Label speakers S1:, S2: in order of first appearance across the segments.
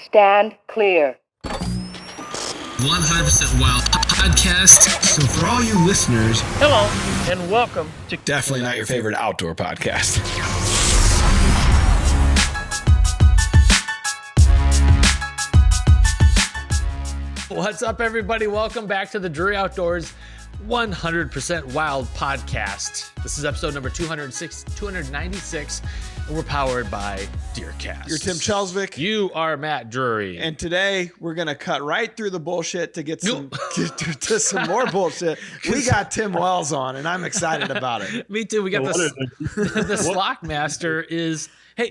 S1: Stand clear.
S2: 100% Wild podcast. So for all you listeners,
S3: hello and welcome to
S2: definitely not your favorite outdoor podcast.
S3: What's up, everybody? Welcome back to the Drury Outdoors 100% Wild podcast. This is episode number 296, and we're powered by DeerCast.
S4: You're Tim Chelsvik.
S3: You are Matt Drury.
S4: And today we're going to cut right through the bullshit to get some to some more bullshit. We got Tim Wells on, and I'm excited about it.
S3: Me too. We got the Slockmaster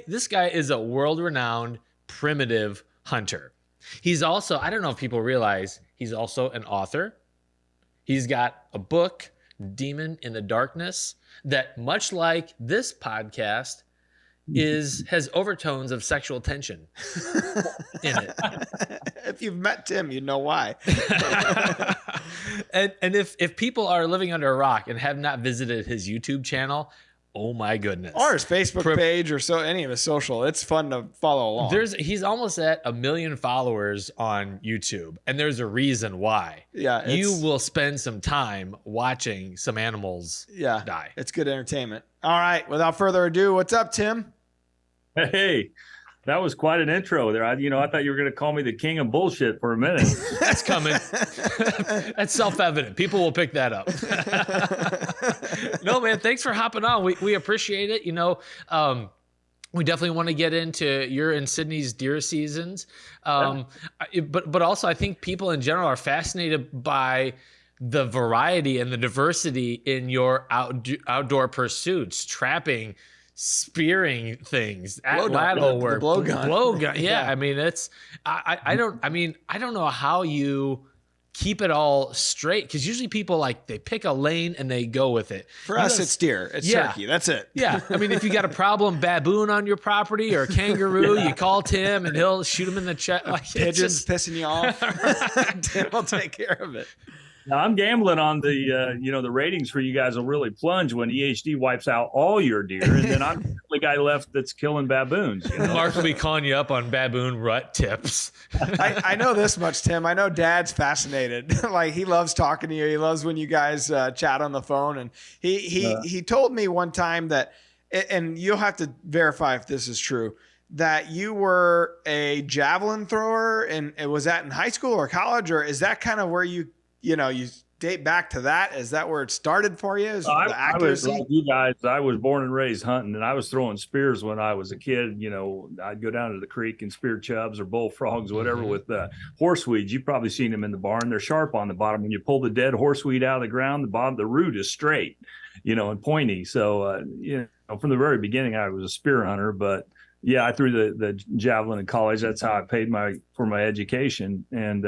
S3: this guy is a world-renowned primitive hunter. He's also, I don't know if people realize, he's also an author. He's got a book, Demon in the Darkness, that much like this podcast has overtones of sexual tension in it.
S4: If you've met Tim, you know why.
S3: and if people are living under a rock and have not visited his YouTube channel, oh my goodness.
S4: Or his Facebook page or any of his social. It's fun to follow along.
S3: He's almost at 1 million followers on YouTube, and there's a reason why.
S4: Yeah.
S3: You will spend some time watching some animals die.
S4: It's good entertainment. All right. Without further ado, what's up, Tim?
S5: Hey, that was quite an intro there. I thought you were going to call me the king of bullshit for a minute.
S3: That's coming. That's self-evident. People will pick that up. No, man, thanks for hopping on. We appreciate it. We definitely want to get into your and Sydney's deer seasons. But also I think people in general are fascinated by the variety and the diversity in your outdoor pursuits, trapping, spearing things, lattice work,
S4: blow gun.
S3: Yeah. I mean, I don't know how you keep it all straight, because usually people they pick a lane and they go with it.
S4: For us, it's deer. It's turkey. That's it.
S3: Yeah. I mean, if you got a problem baboon on your property or a kangaroo, you call Tim and he'll shoot him in the chest.
S4: Pigeons pissing you off. Tim will take care of it.
S5: Now, I'm gambling on the ratings for you guys will really plunge when EHD wipes out all your deer, and then I'm the only guy left that's killing baboons.
S3: Mark will be calling you up on baboon rut tips.
S4: I know this much, Tim. I know Dad's fascinated. He loves talking to you. He loves when you guys chat on the phone. And he told me one time that, and you'll have to verify if this is true, that you were a javelin thrower, and was that in high school or college, or is that kind of where you date back to that? Is that where it started for you? The accuracy?
S5: I was like you guys. I was born and raised hunting, and I was throwing spears when I was a kid. I'd go down to the creek and spear chubs or bullfrogs, whatever, with horseweeds. You've probably seen them in the barn. They're sharp on the bottom. When you pull the dead horseweed out of the ground, the root is straight, and pointy. So, from the very beginning, I was a spear hunter, but yeah, I threw the javelin in college. That's how I paid for my education. And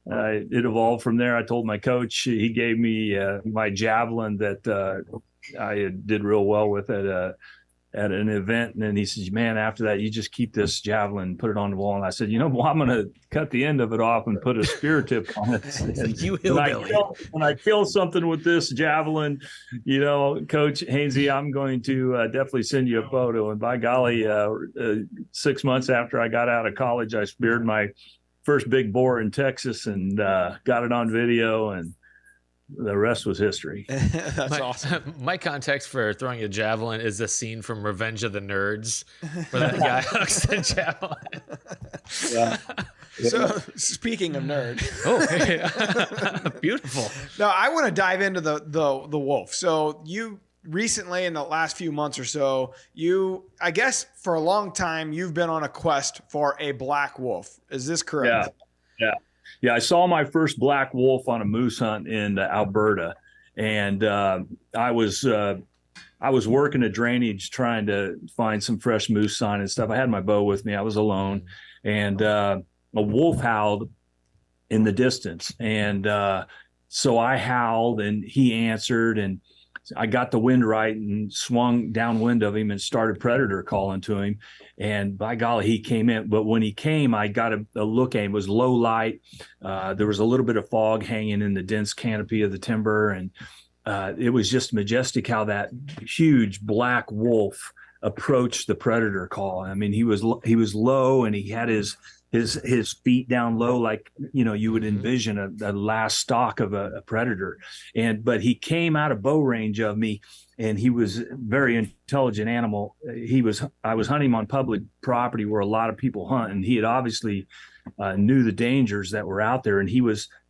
S5: it evolved from there. I told my coach, he gave me my javelin that I did real well with at an event. And then he says, man, after that, you just keep this javelin, put it on the wall. And I said, I'm going to cut the end of it off and put a spear tip on it. And
S3: you hillbilly.
S5: When I kill something with this javelin, Coach Hainsey, I'm going to definitely send you a photo. And by golly, 6 months after I got out of college, I speared my first big boar in Texas and got it on video, and the rest was history.
S4: That's awesome.
S3: My context for throwing a javelin is the scene from Revenge of the Nerds where that guy hooks the javelin.
S5: Yeah.
S4: So speaking of nerd.
S3: Beautiful.
S4: No, I want to dive into the wolf. So you recently, in the last few months or so, I guess for a long time, you've been on a quest for a black wolf. Is this correct?
S5: Yeah. I saw my first black wolf on a moose hunt in Alberta, and I was working a drainage trying to find some fresh moose sign and stuff. I had my bow with me. I was alone, and a wolf howled in the distance, and so I howled, and he answered, and I got the wind right and swung downwind of him and started predator calling to him. And by golly, he came in. But when he came, I got a look at him. It was low light. There was a little bit of fog hanging in the dense canopy of the timber. And it was just majestic how that huge black wolf approach the predator call. I mean, he was low, and he had his feet down low, like, you know, you would envision a last stalk of a predator. But he came out of bow range of me, and he was a very intelligent animal. I was hunting on public property where a lot of people hunt, and he had obviously knew the dangers that were out there,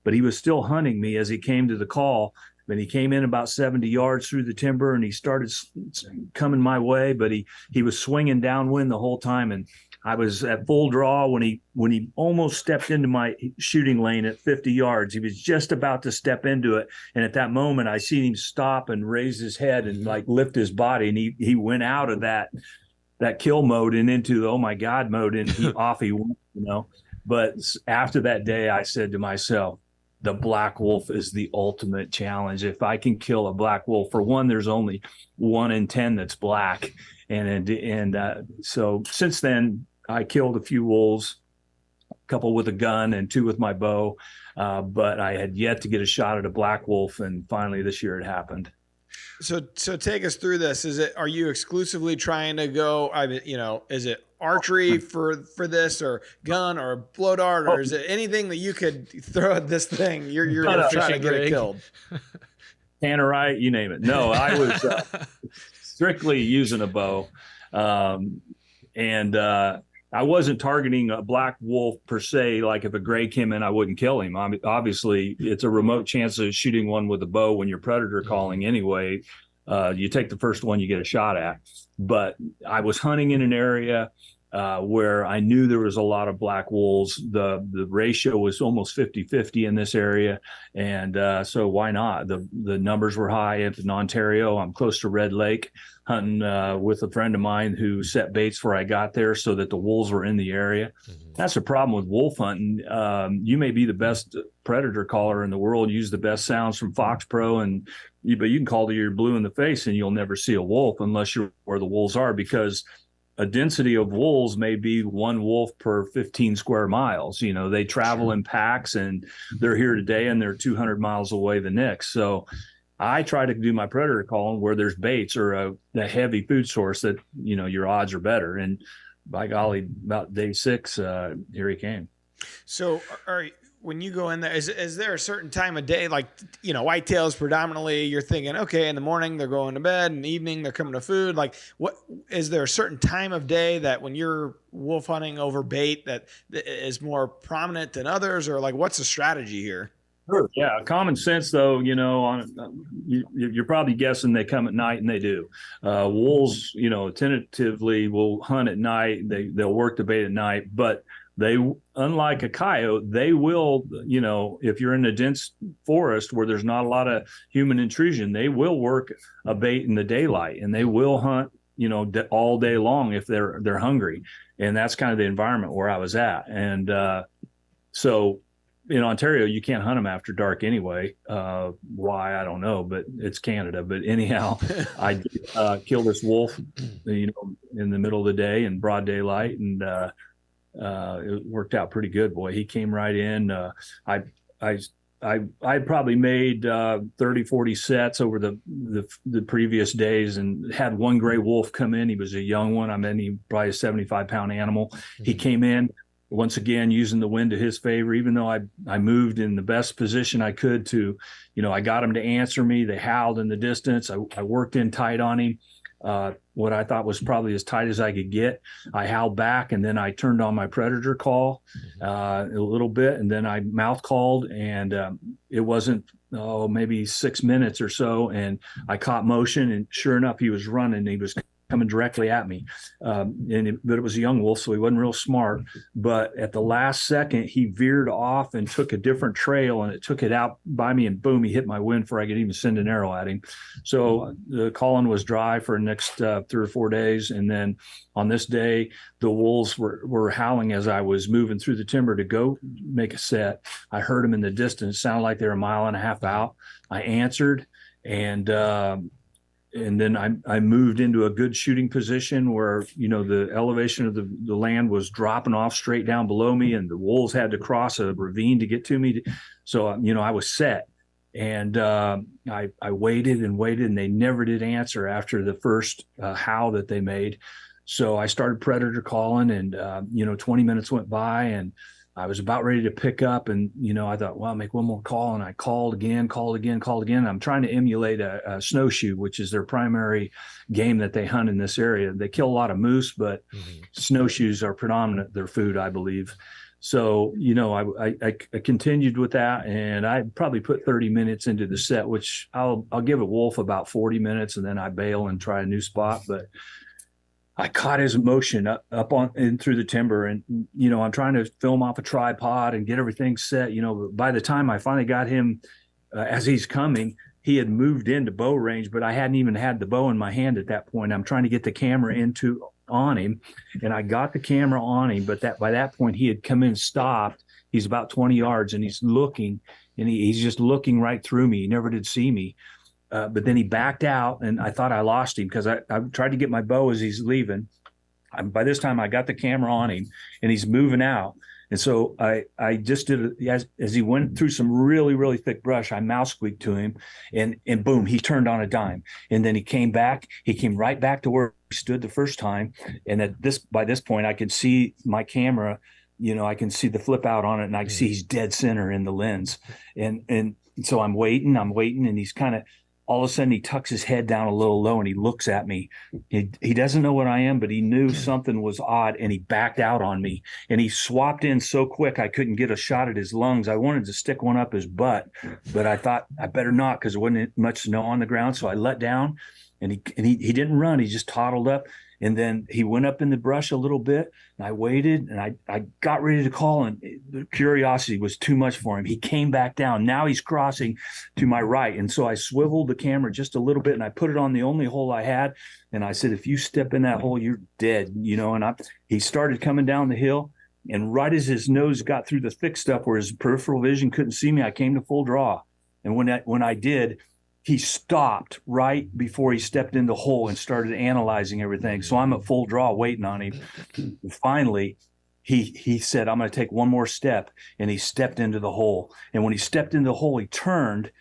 S5: but he was still hunting me as he came to the call. And he came in about 70 yards through the timber, and he started coming my way, but he was swinging downwind the whole time. And I was at full draw when he almost stepped into my shooting lane at 50 yards. He was just about to step into it. And at that moment, I seen him stop and raise his head and like lift his body. And he went out of that kill mode and into the, oh my God mode. And off he went, you know. But after that day, I said to myself, the black wolf is the ultimate challenge. If I can kill a black wolf, for one, there's only 1 in 10 that's black. So since then, I killed a few wolves, a couple with a gun and 2 with my bow. But I had yet to get a shot at a black wolf. And finally this year it happened.
S4: So take us through this. Are you exclusively trying to go, is it archery for this, or gun, or blow dart, or is it anything that you could throw at this thing? You're trying to get it killed.
S5: Tannerite, you name it. No, I was strictly using a bow. I wasn't targeting a black wolf per se. Like if a gray came in, I wouldn't kill him. Obviously, it's a remote chance of shooting one with a bow when you're predator calling anyway. You take the first one you get a shot at. But I was hunting in an area where I knew there was a lot of black wolves. The ratio was almost 50-50 in this area. And so why not? The numbers were high in Ontario. I'm close to Red Lake, hunting with a friend of mine who set baits where I got there so that the wolves were in the area. That's the problem with wolf hunting. You may be the best predator caller in the world, use the best sounds from Fox Pro, but you can call till you're blue in the face and you'll never see a wolf unless you're where the wolves are, because a density of wolves may be 1 wolf per 15 square miles. You know, they travel in packs, and they're here today and they're 200 miles away the next. So I try to do my predator calling where there's baits or a heavy food source that, you know, your odds are better. And by golly, about day 6, here he came.
S4: So when you go in there, is there a certain time of day, like, you know, whitetails predominantly, you're thinking, okay, in the morning they're going to bed, in the evening they're coming to food. Like, what is there a certain time of day that when you're wolf hunting over bait that is more prominent than others, or like, what's the strategy here?
S5: Sure. Yeah. Common sense, though, you know, you're probably guessing they come at night, and they do. Wolves, you know, tentatively will hunt at night. They'll work the bait at night, but they, unlike a coyote, they will, you know, if you're in a dense forest where there's not a lot of human intrusion, they will work a bait in the daylight, and they will hunt, you know, all day long if they're hungry. And that's kind of the environment where I was at. And so in Ontario, you can't hunt them after dark anyway. Why, I don't know, but it's Canada. But anyhow, I killed this wolf, you know, in the middle of the day in broad daylight, and it worked out pretty good. Boy, he came right in. I probably made 30, 40 sets over the previous days, and had one gray wolf come in. He was a young one. I mean, he probably a 75-pound animal. Mm-hmm. He came in, once again, using the wind to his favor, even though I moved in the best position I could to, you know, I got him to answer me. They howled in the distance. I worked in tight on him. What I thought was probably as tight as I could get. I howled back, and then I turned on my predator call a little bit, and then I mouth called, and it wasn't maybe 6 minutes or so, and I caught motion, and sure enough, he was running. He was coming directly at me, but it was a young wolf, so he wasn't real smart. But at the last second, he veered off and took a different trail, and it took it out by me, and boom, he hit my wind before I could even send an arrow at him. So the calling was dry for the next 3 or 4 days, and then on this day, the wolves were howling as I was moving through the timber to go make a set. I heard them in the distance. It sounded like they were a mile and a half out. I answered, and then I moved into a good shooting position where, you know, the elevation of the land was dropping off straight down below me, and the wolves had to cross a ravine to get to me. So, you know, I was set. And I waited and waited, and they never did answer after the first howl that they made. So I started predator calling, and 20 minutes went by, and I was about ready to pick up, and I thought, well, I'll make one more call, and I called again. I'm trying to emulate a snowshoe, which is their primary game that they hunt in this area. They kill a lot of moose, but snowshoes are predominant their food, I believe. So I continued with that, and I probably put 30 minutes into the set, which I'll give a wolf about 40 minutes, and then I bail and try a new spot. But I caught his motion up on and through the timber, and I'm trying to film off a tripod and get everything set. By the time I finally got him, as he's coming, he had moved into bow range, but I hadn't even had the bow in my hand at that point. I'm trying to get the camera on him, and I got the camera on him, but by that point he had come in, stopped. He's about 20 yards, and he's looking, and he's just looking right through me. He never did see me. But then he backed out, and I thought I lost him because I tried to get my bow as he's leaving. By this time, I got the camera on him, and he's moving out. And so I just did it as he went through some really, really thick brush. I mouse squeaked to him, and boom, he turned on a dime. And then he came back. He came right back to where he stood the first time. And by this point, I could see my camera. I can see the flip out on it, and I can see he's dead center in the lens. And so I'm waiting, and he's kind of. All of a sudden, he tucks his head down a little low, and he looks at me. He doesn't know what I am, but he knew something was odd, and he backed out on me. And he swapped in so quick, I couldn't get a shot at his lungs. I wanted to stick one up his butt, but I thought I better not because there wasn't much snow on the ground. So I let down, and he didn't run. He just toddled up. And then he went up in the brush a little bit, and I waited, and I got ready to call, and the curiosity was too much for him. He came back down. Now he's crossing to my right. And so I swiveled the camera just a little bit, and I put it on the only hole I had. And I said, if you step in that hole, you're dead, and he started coming down the hill. And right as his nose got through the thick stuff where his peripheral vision couldn't see me, I came to full draw. And when I did, he stopped right before he stepped in the hole and started analyzing everything. So I'm at full draw waiting on him. Finally, he said, I'm going to take one more step. And he stepped into the hole. And when he stepped into the hole, he turned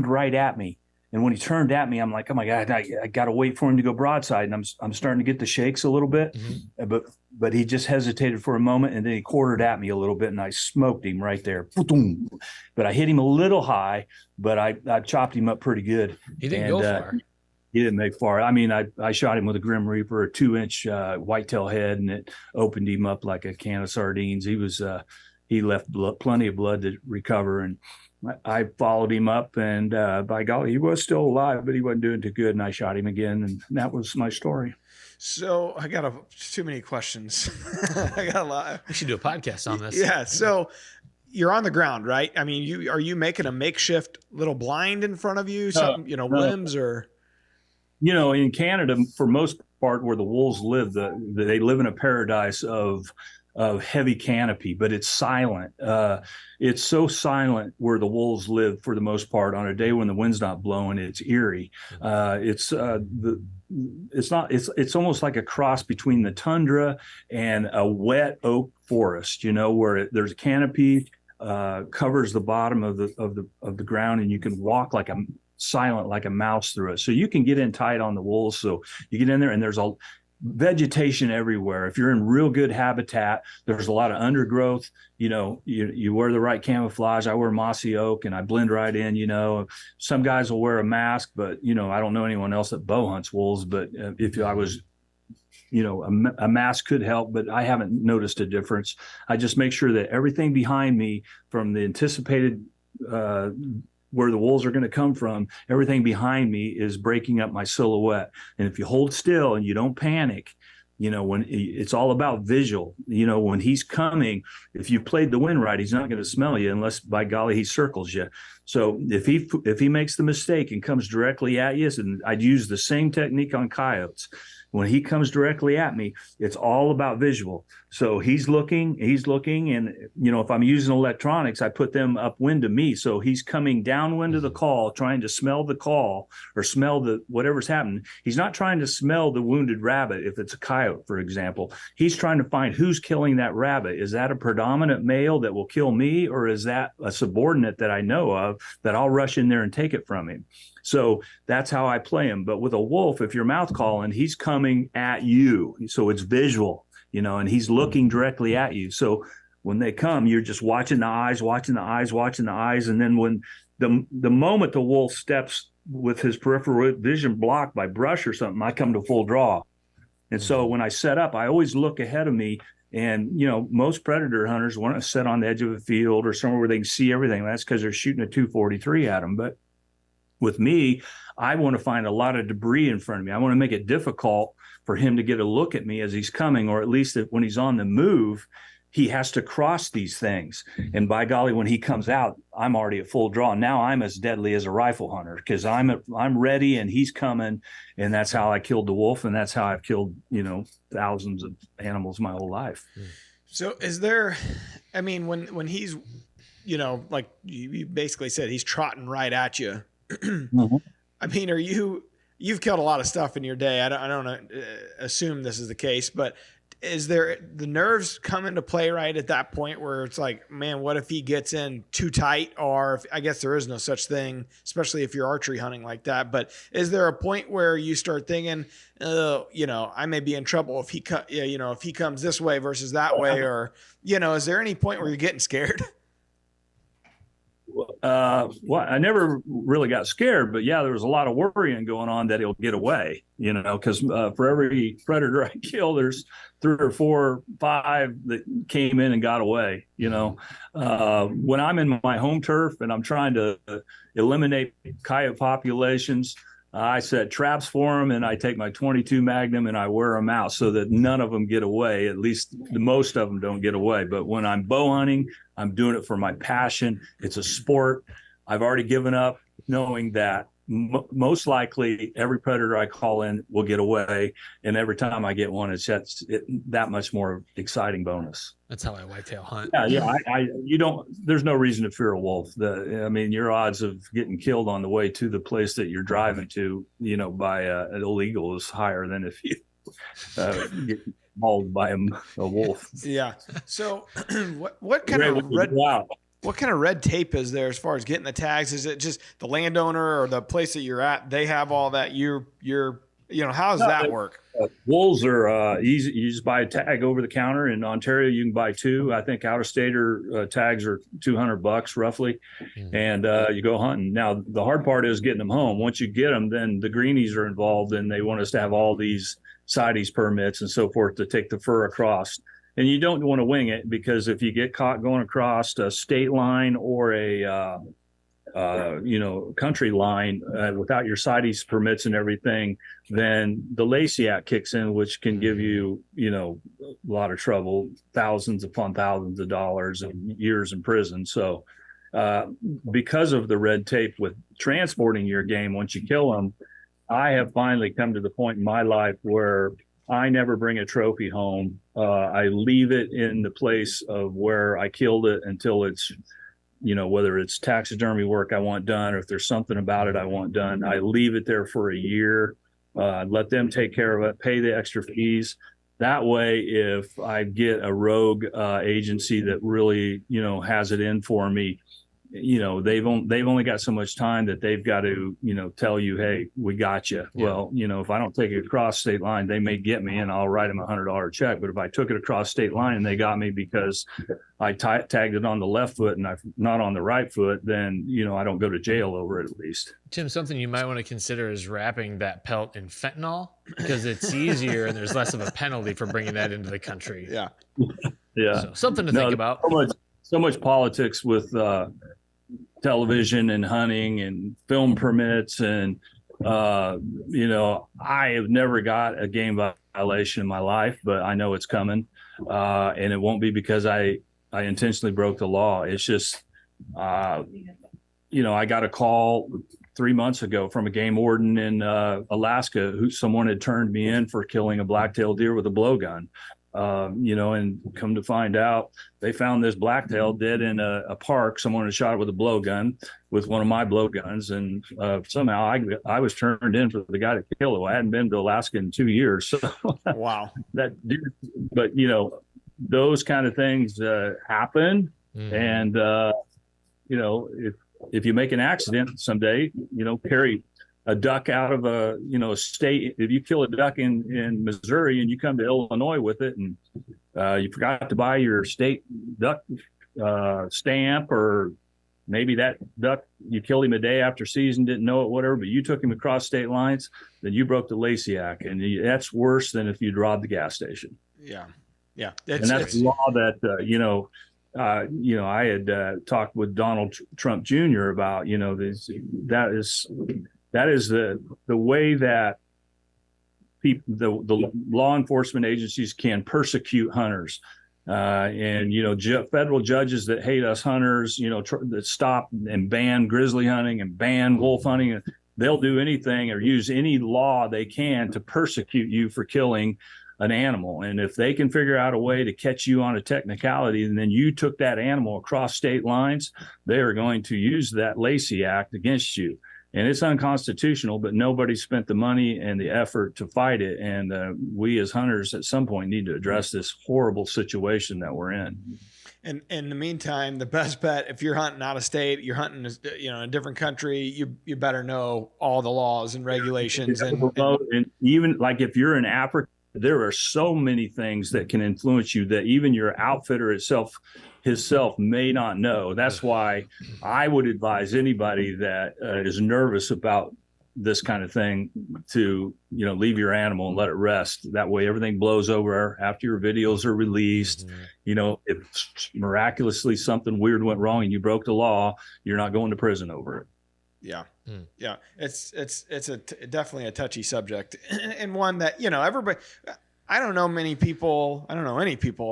S5: right at me. And when he turned at me, I'm like, oh my God, I got to wait for him to go broadside. And I'm starting to get the shakes a little bit. But he just hesitated for a moment, and then he quartered at me a little bit, and I smoked him right there. But I hit him a little high, but I chopped him up pretty good.
S3: He didn't go far.
S5: He didn't make far. I mean, I shot him with a Grim Reaper, a 2-inch whitetail head, and it opened him up like a can of sardines. He left plenty of blood to recover, and I followed him up, and by golly, he was still alive, but he wasn't doing too good, and I shot him again, and that was my story.
S4: So I got too many questions. I got a lot.
S3: We should do a podcast on this.
S4: Yeah. So you're on the ground, right? I mean, are you making a makeshift little blind in front of you? Something, limbs or?
S5: In Canada, for most part, where the wolves live, they live in a paradise of heavy canopy, but it's silent. It's so silent where the wolves live for the most part. On a day when the wind's not blowing, it's eerie. It's almost like a cross between the tundra and a wet oak forest, where there's a canopy covers the bottom of the ground, and you can walk silent like a mouse through it. So you can get in tight on the wolves. So you get in there, and there's a vegetation everywhere. If you're in real good habitat, there's a lot of undergrowth. You wear the right camouflage. I wear mossy oak, and I blend right in. Some guys will wear a mask, but I don't know anyone else that bow hunts wolves. But if I was, a mask could help, but I haven't noticed a difference. I just make sure that everything behind me, from the anticipated where the wolves are going to come from, everything behind me is breaking up my silhouette. And if you hold still and you don't panic, when it's all about visual, when he's coming, if you played the wind right, he's not going to smell you unless, by golly, he circles you. So if he makes the mistake and comes directly at you, and I'd use the same technique on coyotes. When he comes directly at me, it's all about visual. So he's looking, and if I'm using electronics, I put them upwind of me. So he's coming downwind of the call, trying to smell the call or smell the whatever's happening. He's not trying to smell the wounded rabbit. If it's a coyote, for example, he's trying to find who's killing that rabbit. Is that a predominant male that will kill me, or is that a subordinate that I know of that I'll rush in there and take it from him? So that's how I play him. But with a wolf, if you're mouth calling, he's coming at you. So it's visual, and he's looking directly at you. So when they come, you're just watching the eyes. And then when the moment the wolf steps with his peripheral vision blocked by brush or something, I come to full draw. And so when I set up, I always look ahead of me. And, most predator hunters want to sit on the edge of a field or somewhere where they can see everything. That's because they're shooting a 243 at them. But with me, I want to find a lot of debris in front of me. I want to make it difficult for him to get a look at me as he's coming, or at least when he's on the move, he has to cross these things. And by golly, when he comes out, I'm already at full draw. Now I'm as deadly as a rifle hunter because I'm ready and he's coming. And that's how I killed the wolf. And that's how I've killed, thousands of animals my whole life.
S4: So is there, when he's, like you basically said, he's trotting right at you.
S5: Mm-hmm.
S4: You've killed a lot of stuff in your day. I don't assume this is the case, but is there the nerves come into play right at that point where it's like, man, what if he gets in too tight? Or I guess there is no such thing, especially if you're archery hunting like that. But is there a point where you start thinking, I may be in trouble if if he comes this way versus that way, or, is there any point where you're getting scared?
S5: Well, I never really got scared, but yeah, there was a lot of worrying going on that he'll get away, because for every predator I kill, there's 3 or 4 or 5 that came in and got away. When I'm in my home turf and I'm trying to eliminate coyote populations, I set traps for them, and I take my 22 Magnum and I wear them out so that none of them get away. At least most of them don't get away. But when I'm bow hunting, I'm doing it for my passion. It's a sport. I've already given up knowing that most likely every predator I call in will get away. And every time I get one, it's that much more exciting bonus.
S3: That's how I whitetail hunt.
S5: Yeah. There's no reason to fear a wolf. Your odds of getting killed on the way to the place that you're driving to, by an illegal is higher than if you get mauled by a wolf.
S4: Yeah. So what kind of red tape is there as far as getting the tags? Is it just the landowner or the place that you're at? They have all that. How does that work?
S5: Wolves are easy. You just buy a tag over the counter. In Ontario, you can buy 2. I think out-of-stater tags are $200 roughly, and you go hunting. Now, the hard part is getting them home. Once you get them, then the greenies are involved, and they want us to have all these CITES permits and so forth to take the fur across. And you don't want to wing it, because if you get caught going across a state line or a country line without your CITES permits and everything, then the Lacey Act kicks in, which can give you, a lot of trouble, thousands upon thousands of dollars and years in prison. So because of the red tape with transporting your game once you kill them, I have finally come to the point in my life where I never bring a trophy home. I leave it in the place of where I killed it until it's, whether it's taxidermy work I want done, or if there's something about it I want done, I leave it there for a year, let them take care of it, pay the extra fees. That way, if I get a rogue agency that really, has it in for me, they've only got so much time that they've got to, tell you, hey, we got you. Yeah. Well, if I don't take it across state line, they may get me and I'll write them $100 check. But if I took it across state line and they got me because I tagged it on the left foot and I'm not on the right foot, then, I don't go to jail over it at least.
S3: Tim, something you might want to consider is wrapping that pelt in fentanyl, because it's easier and there's less of a penalty for bringing that into the country.
S4: Yeah.
S5: Yeah.
S3: So something to think about.
S5: So much politics with television and hunting and film permits. And, I have never got a game violation in my life, but I know it's coming. And it won't be because I intentionally broke the law. It's just, I got a call 3 months ago from a game warden in Alaska, who someone had turned me in for killing a black-tailed deer with a blowgun. And come to find out, they found this blacktail dead in a park. Someone had shot it with a blowgun, with one of my blowguns, and somehow I was turned in for the guy to kill it. I hadn't been to Alaska in 2 years, so
S4: wow.
S5: But those kind of things happen, and if you make an accident someday, carry a duck out of a state. If you kill a duck in Missouri and you come to Illinois with it, and you forgot to buy your state duck stamp, or maybe that duck, you killed him a day after season, didn't know it, whatever, but you took him across state lines, then you broke the Lacey Act, and that's worse than if you'd robbed the gas station.
S4: Yeah.
S5: That's the law that I had talked with Donald Trump Jr. about. That is the way that people, the law enforcement agencies can persecute hunters, and federal judges that hate us hunters, that stop and ban grizzly hunting and ban wolf hunting, they'll do anything or use any law they can to persecute you for killing an animal. And if they can figure out a way to catch you on a technicality, and then you took that animal across state lines, they are going to use that Lacey Act against you. And it's unconstitutional, but nobody spent the money and the effort to fight it. And we as hunters at some point need to address this horrible situation that we're in.
S4: And in the meantime, the best bet, if you're hunting out of state, you're hunting in a different country, you better know all the laws and regulations.
S5: And even like if you're in Africa, there are so many things that can influence you that even your outfitter himself may not know. That's why I would advise anybody that is nervous about this kind of thing to, leave your animal and let it rest. That way everything blows over after your videos are released. If miraculously something weird went wrong and you broke the law, you're not going to prison over it.
S4: Yeah. Yeah. It's definitely a touchy subject, and one that, everybody, I don't know any people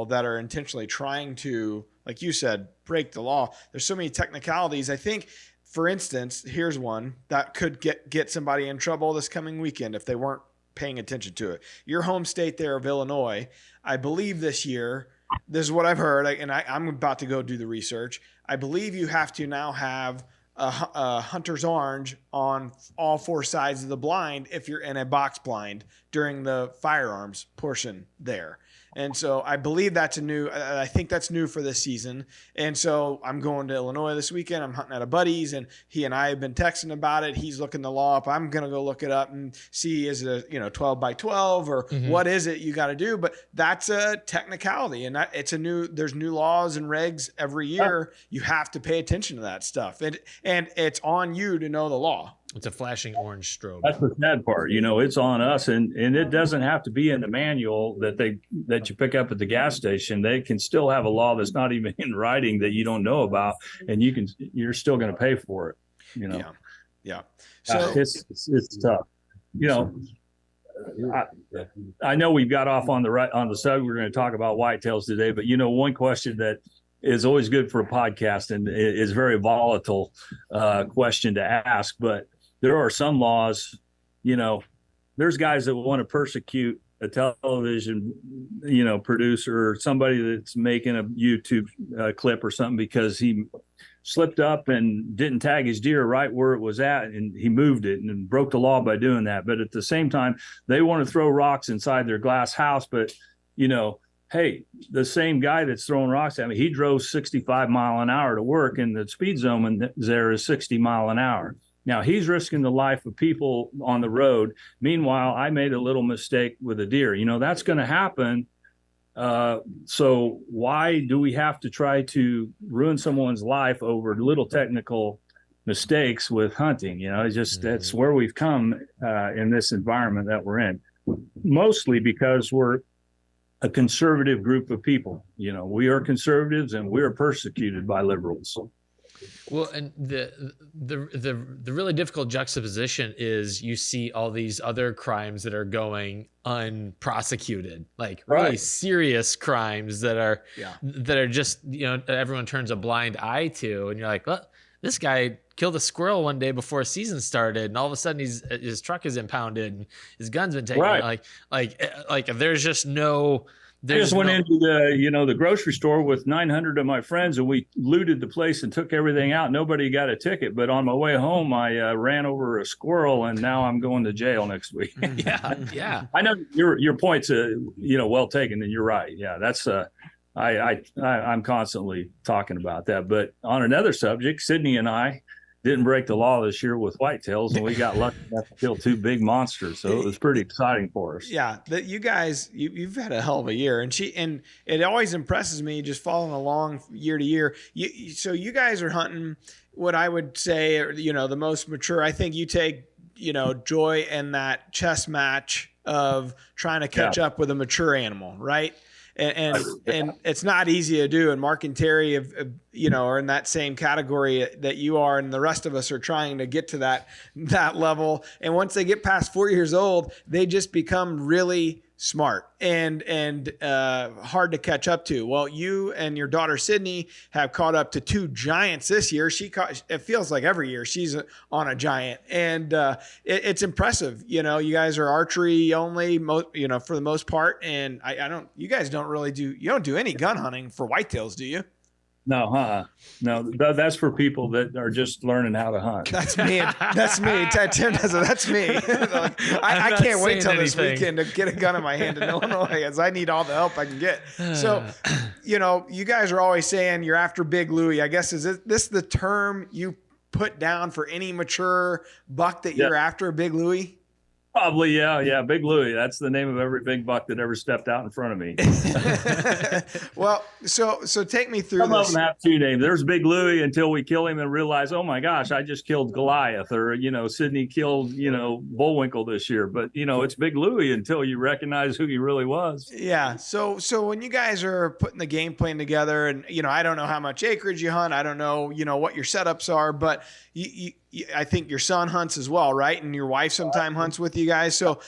S4: that are intentionally trying to, like you said, break the law. There's so many technicalities. I think, for instance, here's one that could get somebody in trouble this coming weekend if they weren't paying attention to it. Your home state there of Illinois, I believe this year, this is what I've heard, and I'm about to go do the research. I believe you have to now have a hunter's orange on all four sides of the blind if you're in a box blind during the firearms portion there. And so I believe I think that's new for this season. And so I'm going to Illinois this weekend. I'm hunting at a buddy's, and he and I have been texting about it. He's looking the law up. I'm going to go look it up and see, is it a 12 by 12 or what is it you got to do? But that's a technicality, and there's new laws and regs every year. You have to pay attention to that stuff. And it's on you to know the law.
S3: It's a flashing orange strobe.
S5: That's the sad part. It's on us, and it doesn't have to be in the manual that you pick up at the gas station. They can still have a law that's not even in writing that you don't know about, and you're still going to pay for it.
S4: Yeah.
S5: So it's tough. I know we've got off on the subject. We're going to talk about whitetails today, but one question that is always good for a podcast and is very volatile question to ask, but there are some laws, there's guys that want to persecute a television, producer or somebody that's making a YouTube clip or something because he slipped up and didn't tag his deer right where it was at, and he moved it and broke the law by doing that. But at the same time, they want to throw rocks inside their glass house, but hey, the same guy that's throwing rocks at me, he drove 65 mile an hour to work, and the speed zone there is 60 mile an hour. Now, he's risking the life of people on the road. Meanwhile, I made a little mistake with a deer. That's going to happen. So why do we have to try to ruin someone's life over little technical mistakes with hunting? That's where we've come in this environment that we're in, mostly because we're a conservative group of people. We are conservatives, and we're persecuted by liberals.
S3: Well, and the really difficult juxtaposition is you see all these other crimes that are going unprosecuted, like really serious crimes that are just everyone turns a blind eye to, and you're like, well, this guy killed a squirrel one day before a season started, and all of a sudden his truck is impounded and his gun's been taken.
S5: Right.
S3: Like there's just no.
S5: I just went into the grocery store with 900 of my friends, and we looted the place and took everything out. Nobody got a ticket, but on my way home, I ran over a squirrel, and now I'm going to jail next week.
S3: Yeah.
S5: I know your point's well taken, and you're right. Yeah, that's I'm constantly talking about that. But on another subject, Sydney and I didn't break the law this year with whitetails, and we got lucky enough to kill 2 big monsters. So it was pretty exciting for us.
S4: Yeah, that you guys, you've had a hell of a year, and it always impresses me just following along year to year. So you guys are hunting what I would say, the most mature. I think you take, joy in that chess match of trying to catch up with a mature animal, right? And it's not easy to do. And Mark and Terry are in that same category that you are, and the rest of us are trying to get to that level. And once they get past 4 years old, they just become really smart and hard to catch up to. Well, you and your daughter Sydney have caught up to 2 giants this year. It feels like every year she's on a giant, and it's impressive. You guys are archery only, for the most part, and you guys don't do any gun hunting for whitetails, do you?
S5: No, no, that's for people that are just learning how to hunt.
S4: That's me. That's me. Tim does it. That's me. I can't wait till this weekend to get a gun in my hand in Illinois, as I need all the help I can get. So, you guys are always saying you're after Big Louie. I guess is this the term you put down for any mature buck that you're after, Big Louie?
S5: Probably, yeah. Big Louie. That's the name of every big buck that ever stepped out in front of me.
S4: Well, so take me through
S5: Some
S4: this.
S5: of them have 2 names. There's Big Louie until we kill him and realize, oh my gosh, I just killed Goliath, or Sydney killed Bullwinkle this year. But it's Big Louie until you recognize who he really was.
S4: Yeah. So when you guys are putting the game plan together, and I don't know how much acreage you hunt, I don't know what your setups are, but I think your son hunts as well, right? And your wife sometime hunts with you guys. So,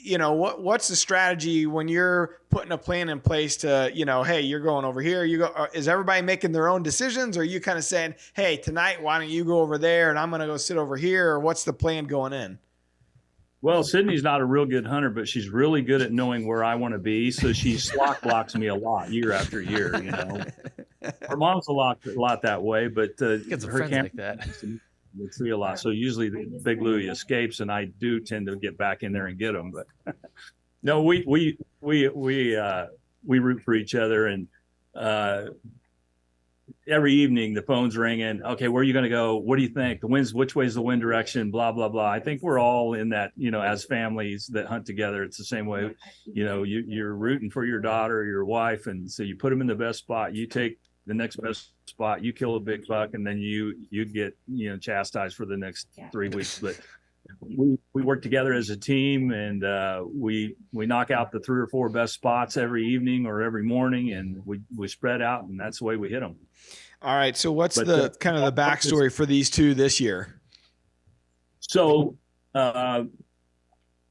S4: what's the strategy when you're putting a plan in place to, hey, you're going over here. Is everybody making their own decisions? Or are you kind of saying, hey, tonight, why don't you go over there and I'm going to go sit over here? Or what's the plan going in?
S5: Well, Sydney's not a real good hunter, but she's really good at knowing where I want to be. So she slock blocks me a lot year after year. Her mom's a lot that way, but her camp like that. See a lot. So usually the Big Louie escapes, and I do tend to get back in there and get them. But no, we root for each other, and every evening the phone's ringing. Okay, where are you going to go? What do you think? Which way's the wind direction? Blah blah blah. I think we're all in that. As families that hunt together, it's the same way. You're rooting for your daughter or your wife, and so you put them in the best spot. You take the next best spot, you kill a big buck, and then you get chastised for the next 3 weeks. But we work together as a team, and we knock out the 3 or 4 best spots every evening or every morning, and we spread out, and that's the way we hit them.
S4: All right. So what's the kind of the backstory for these 2 this year?
S5: So I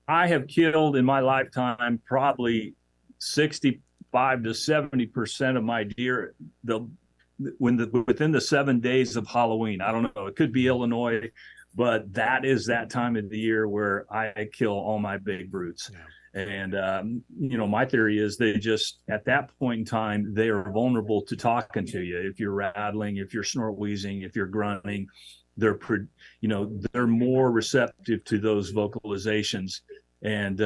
S5: have killed in my lifetime probably 65 to 70% of my deer within the 7 days of Halloween. I don't know. It could be Illinois, but that is that time of the year where I kill all my big brutes. Yeah. And, my theory is they just, at that point in time, they are vulnerable to talking to you. If you're rattling, if you're snort wheezing, if you're grunting, they're more receptive to those vocalizations. And,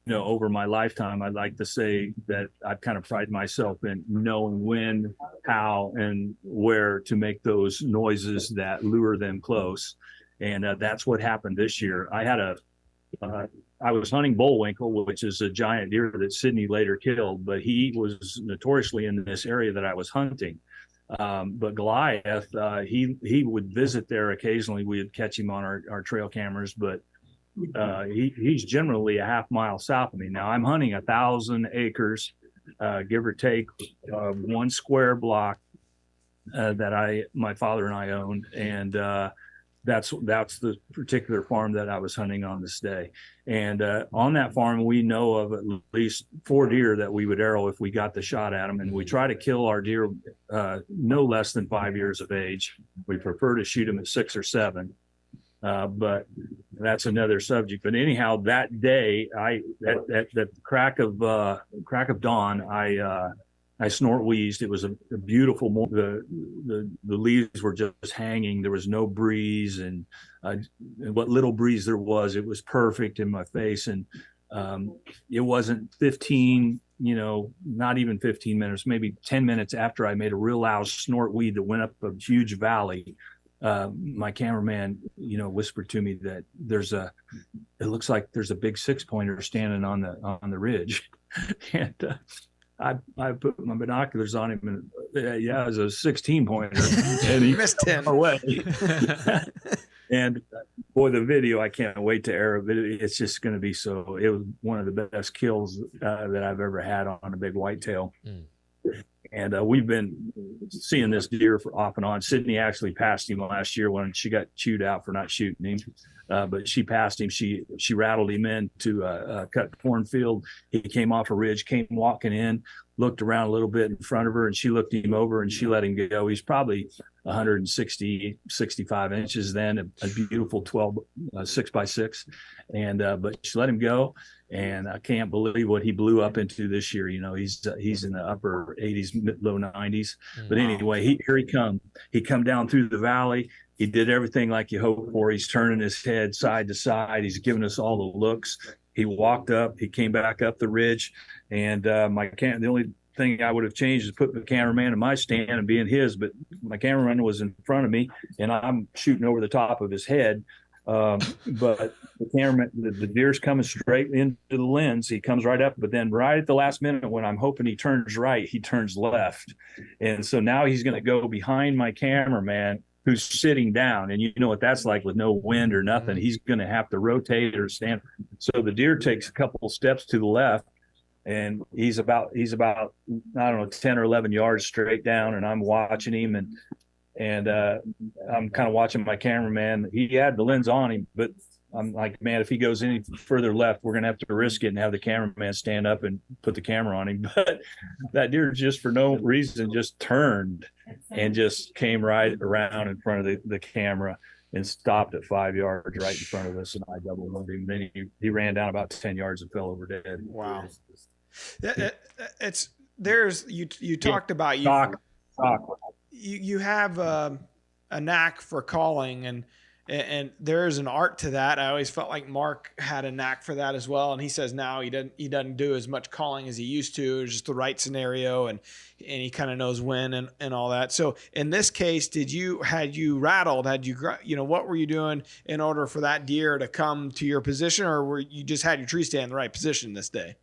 S5: over my lifetime, I'd like to say that I've kind of prided myself in knowing when, how, and where to make those noises that lure them close. And that's what happened this year. I was hunting Bullwinkle, which is a giant deer that Sydney later killed, but he was notoriously in this area that I was hunting. But Goliath, he would visit there occasionally. We would catch him on our trail cameras, but he's generally a half mile south of me. Now I'm hunting 1,000 acres, give or take, 1 square block that my father and I owned, and that's the particular farm that I was hunting on this day. And on that farm, we know of at least 4 deer that we would arrow if we got the shot at them, and we try to kill our deer no less than 5 years of age. We prefer to shoot them at 6 or 7. But that's another subject. But anyhow, that day, at the crack of dawn, I snort wheezed. It was a beautiful morning. The leaves were just hanging. There was no breeze, and what little breeze there was, it was perfect in my face. And it wasn't 15, not even 15 minutes, maybe 10 minutes after I made a real loud snort wheeze that went up a huge valley. My cameraman, whispered to me that it looks like there's a big 6-pointer standing on the ridge. And I put my binoculars on him, and it was a 16-pointer, and he
S4: missed 10
S5: away. And boy, the video, I can't wait to air it. It's just going to be it was one of the best kills that I've ever had on a big whitetail. And we've been seeing this deer for off and on. Sydney actually passed him last year when she got chewed out for not shooting him. But she passed him. She rattled him into a cut cornfield. He came off a ridge, came walking in, looked around a little bit in front of her, and she looked him over and she let him go. He's probably 160, 65 inches then, a beautiful 6x6. And but she let him go. And I can't believe what he blew up into this year. He's in the upper 80s, low 90s. But anyway, here he come. He come down through the valley. He did everything like you hope for. He's turning his head side to side. He's giving us all the looks. He walked up. He came back up the ridge. And the only thing I would have changed is put the cameraman in my stand and being his. But my cameraman was in front of me, and I'm shooting over the top of his head. But the cameraman, the deer's coming straight into the lens. He comes right up, but then right at the last minute when I'm hoping he turns right, he turns left. And so now he's going to go behind my cameraman, who's sitting down, and you know what that's like with no wind or nothing. He's going to have to rotate or stand. So the deer takes a couple steps to the left, and he's about I don't know, 10 or 11 yards straight down, and I'm watching him, and I'm kind of watching my cameraman. He had the lens on him, but I'm like, man, if he goes any further left, we're going to have to risk it and have the cameraman stand up and put the camera on him. But that deer just for no reason just turned and just came right around in front of the camera and stopped at 5 yards right in front of us. And I double loaded him. Then he ran down about 10 yards and fell over dead.
S4: Wow. You talked about you have a knack for calling, and there is an art to that. I always felt like Mark had a knack for that as well. And he says now he doesn't do as much calling as he used to. It's just the right scenario, and he kind of knows when and all that. So in this case, had you rattled, what were you doing in order for that deer to come to your position, or were you just had your tree stand in the right position this day?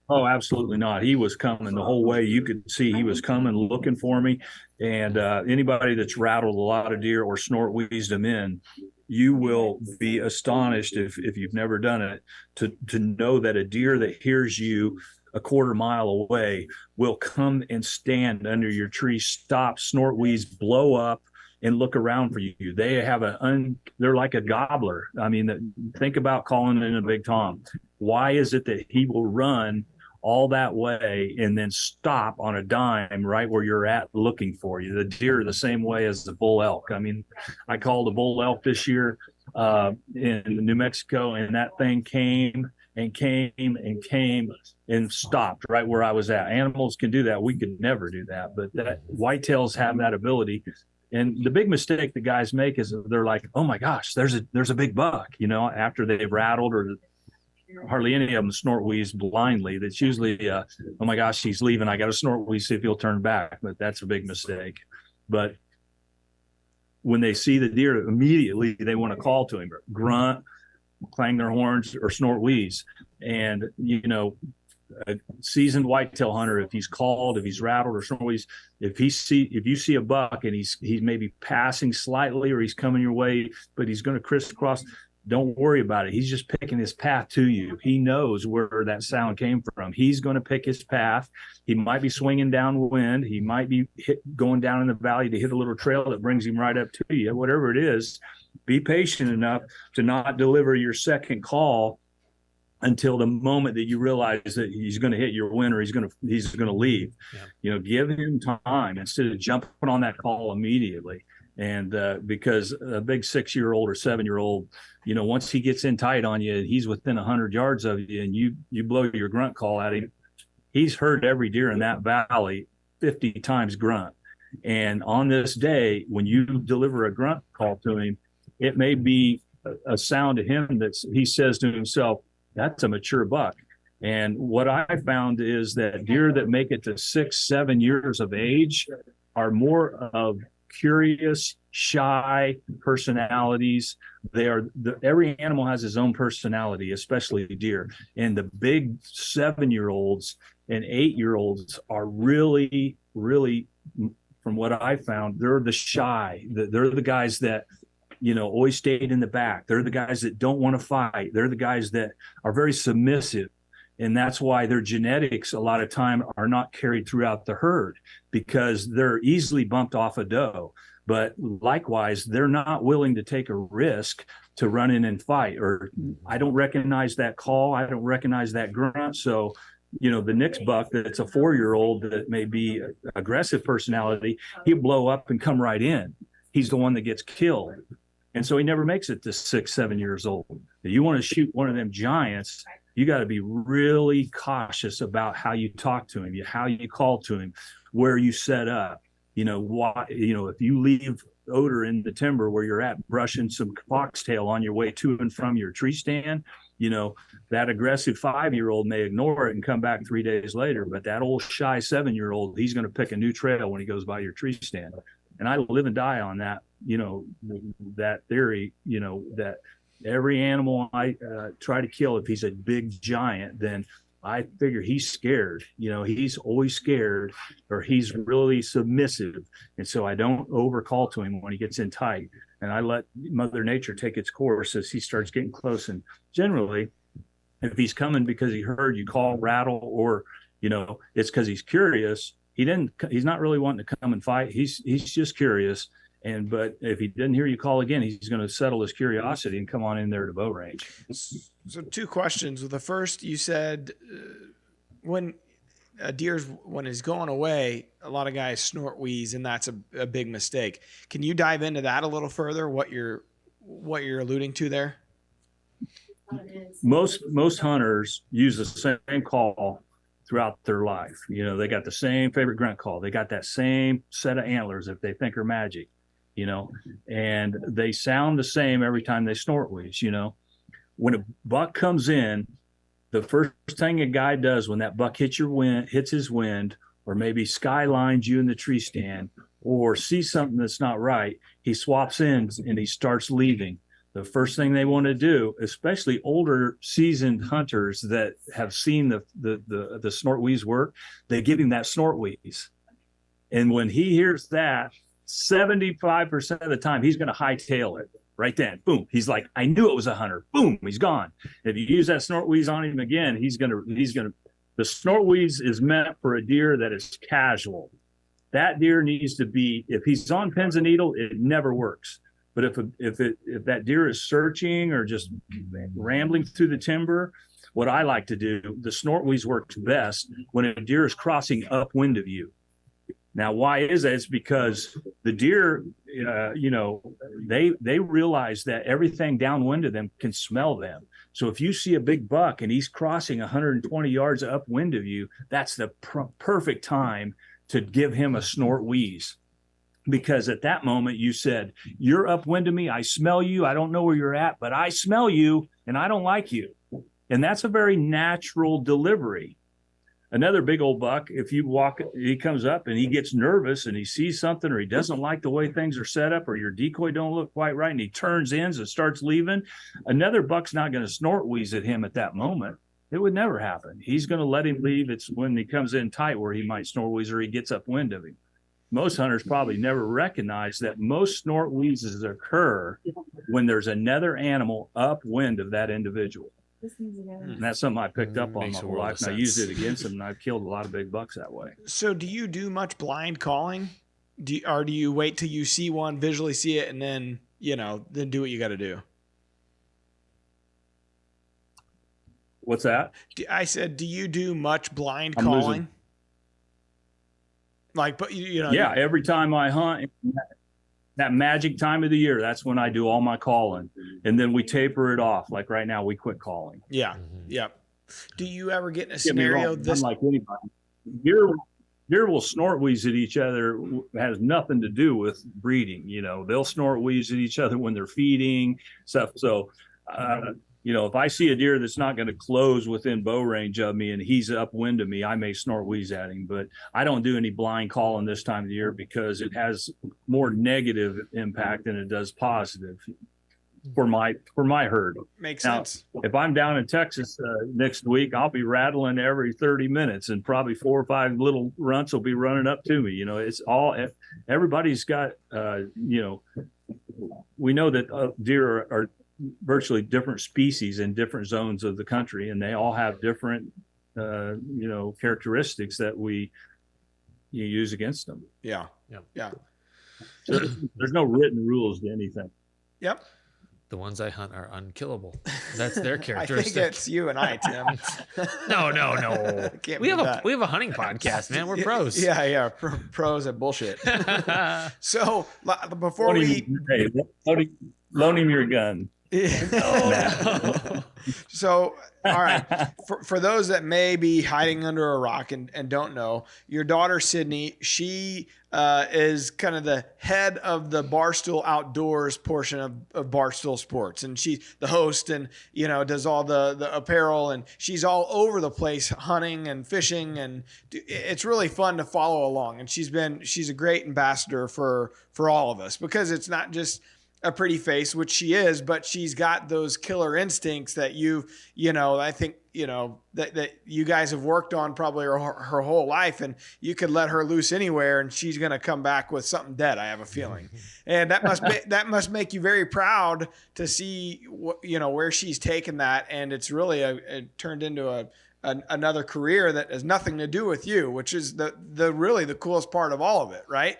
S5: Oh, absolutely not. He was coming the whole way. You could see he was coming, looking for me. And anybody that's rattled a lot of deer or snort wheezed them in, you will be astonished if you've never done it to know that a deer that hears you a quarter mile away will come and stand under your tree, stop, snort wheeze, blow up, and look around for you. They have they're like a gobbler. I mean, think about calling in a big tom. Why is it that he will run all that way and then stop on a dime right where you're at looking for you? The deer are the same way as the bull elk. I mean, I called a bull elk this year in New Mexico, and that thing came and stopped right where I was at. Animals can do that. We could never do that, but whitetails have that ability. And the big mistake that guys make is they're like, oh my gosh, there's a big buck, after they've rattled, or hardly any of them snort wheeze blindly. That's usually, oh my gosh, he's leaving. I got to snort wheeze, see if he'll turn back. But that's a big mistake. But when they see the deer, immediately they want to call to him, grunt, clang their horns, or snort wheeze. And, a seasoned whitetail hunter, if he's called, if he's rattled or snort wheeze, if you see a buck and he's maybe passing slightly, or he's coming your way, but he's going to crisscross, don't worry about it. He's just picking his path to you. He knows where that sound came from. He's going to pick his path. He might be swinging downwind. He might be going down in the valley to hit a little trail that brings him right up to you. Whatever it is, be patient enough to not deliver your second call until the moment that you realize that he's going to hit your win or he's going to leave. Yeah. Give him time instead of jumping on that call immediately. And because a big 6-year-old or 7-year-old, once he gets in tight on you, he's within 100 yards of you, and you blow your grunt call at him. He's heard every deer in that valley 50 times grunt. And on this day, when you deliver a grunt call to him, it may be a sound to him that he says to himself, that's a mature buck. And what I found is that deer that make it to 6-7 years of age are more of curious, shy personalities. Every animal has his own personality, especially deer. And the big 7-year-olds and 8-year-olds are really, really, from what I found, they're the shy. They're the guys that always stayed in the back. They're the guys that don't want to fight. They're the guys that are very submissive. And that's why their genetics a lot of time are not carried throughout the herd, because they're easily bumped off a doe. But likewise, they're not willing to take a risk to run in and fight, or I don't recognize that call. I don't recognize that grunt. So, the next buck that's a 4-year-old that may be aggressive personality, he'll blow up and come right in. He's the one that gets killed. And so he never makes it to 6-7 years old. If you want to shoot one of them giants, you got to be really cautious about how you talk to him, how you call to him, where you set up. Why? If you leave odor in the timber where you're at, brushing some foxtail on your way to and from your tree stand, that aggressive 5-year-old may ignore it and come back 3 days later. But that old shy 7-year-old, he's going to pick a new trail when he goes by your tree stand. And I live and die on that, that theory, that every animal I try to kill, if he's a big giant, then I figure he's scared. He's always scared, or he's really submissive. And so I don't overcall to him when he gets in tight. And I let Mother Nature take its course as he starts getting close. And generally, if he's coming because he heard you call, rattle, or, it's because he's curious, he's not really wanting to come and fight. He's just curious. But if he didn't hear you call again, he's going to settle his curiosity and come on in there to bow range.
S4: So 2 questions. The first, you said when a deer's, when he's going away, a lot of guys snort wheeze, and that's a big mistake. Can you dive into that a little further? What you're alluding to there?
S5: Most hunters use the same call throughout their life. They got the same favorite grunt call. They got that same set of antlers if they think are magic, and they sound the same every time they snort wheeze. When a buck comes in, the first thing a guy does when that buck hits his wind, or maybe skylines you in the tree stand, or sees something that's not right, he swaps ends and he starts leaving. The first thing they want to do, especially older seasoned hunters that have seen the snort wheeze work, they give him that snort wheeze. And when he hears that, 75% of the time, he's going to hightail it right then. Boom. He's like, I knew it was a hunter. Boom. He's gone. If you use that snort wheeze on him again, the snort wheeze is meant for a deer that is casual. That deer needs to be, if he's on pins and needle, it never works. But if that deer is searching or just rambling through the timber, what I like to do, the snort wheeze works best when a deer is crossing upwind of you. Now, why is that? It's because the deer, they realize that everything downwind of them can smell them. So if you see a big buck and he's crossing 120 yards upwind of you, that's the perfect time to give him a snort wheeze. Because at that moment you said, you're upwind of me, I smell you, I don't know where you're at, but I smell you and I don't like you. And that's a very natural delivery. Another big old buck, if you walk, he comes up and he gets nervous and he sees something, or he doesn't like the way things are set up, or your decoy don't look quite right, and he turns ends and starts leaving. Another buck's not going to snort wheeze at him at that moment. It would never happen. He's going to let him leave. It's when he comes in tight where he might snort wheeze, or he gets upwind of him. Most hunters probably never recognize that most snort wheezes occur when there's another animal upwind of that individual. And that's something I picked up on my whole life, and I used it against them, and I've killed a lot of big bucks that way.
S4: So do you do much blind calling? Or do you wait till you see one, visually see it, and then do what you got to do?
S5: What's that?
S4: I said, do you do much blind
S5: I'm
S4: calling?
S5: losing.
S4: Like, but you know,
S5: Yeah, every time I hunt, that magic time of the year, that's when I do all my calling, and then we taper it off. Like right now, we quit calling.
S4: yeah, yeah. Do you ever get in a
S5: Get me
S4: scenario
S5: wrong,
S4: this?
S5: I'm like anybody. Deer will snort wheeze at each other. It has nothing to do with breeding. You know, they'll snort wheeze at each other when they're feeding stuff. So, you know, if I see a deer that's not going to close within bow range of me and he's upwind of me, I may snort wheeze at him. But I don't do any blind calling this time of the year because it has more negative impact than it does positive for my herd.
S4: Makes
S5: Now,
S4: sense.
S5: if I'm down in Texas next week, I'll be rattling every 30 minutes, and probably 4 or 5 little runts will be running up to me. You know, it's all, everybody's got, you know, we know that deer are virtually different species in different zones of the country, and they all have different, you know, characteristics that you use against them.
S4: Yeah.
S3: Yep.
S4: Yeah.
S5: So there's no written rules to anything.
S4: Yep.
S3: The ones I hunt are unkillable. That's their
S4: I
S3: characteristic.
S4: think it's you and I, Tim.
S3: No.
S4: Can't
S3: We
S4: be
S3: have a hunting podcast, man. We're pros.
S4: Yeah. Pros at bullshit. So before
S5: Loan him your gun.
S3: Oh,
S4: So, all right. For those that may be hiding under a rock and don't know, your daughter, Sydney, she is kind of the head of the Barstool Outdoors portion of Barstool Sports. And she's the host and, you know, does all the apparel, and she's all over the place hunting and fishing. And it's really fun to follow along. And she's a great ambassador for all of us, because it's not just a pretty face, which she is, but she's got those killer instincts that I think, you know, that you guys have worked on probably her whole life, and you could let her loose anywhere and she's going to come back with something dead, I have a feeling. And that must make you very proud to see where she's taken that. And it's really it turned into another career that has nothing to do with you, which is the really the coolest part of all of it. Right.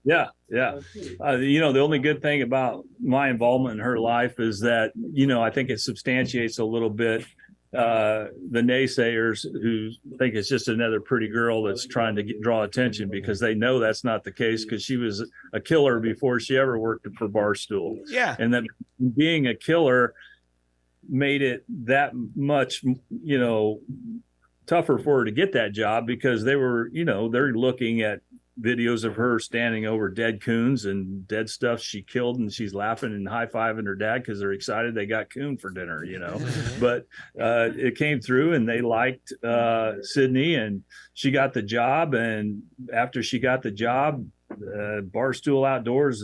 S5: Yeah. You know, the only good thing about my involvement in her life is that, you know, I think it substantiates a little bit the naysayers who think it's just another pretty girl that's trying to draw attention, because they know that's not the case, because she was a killer before she ever worked for Barstool.
S4: Yeah.
S5: And that being a killer made it that much, you know, tougher for her to get that job, because they're looking at videos of her standing over dead coons and dead stuff she killed, and she's laughing and high-fiving her dad because they're excited they got coon for dinner, you know. But it came through, and they liked Sydney, and she got the job. And after she got the job, Barstool Outdoors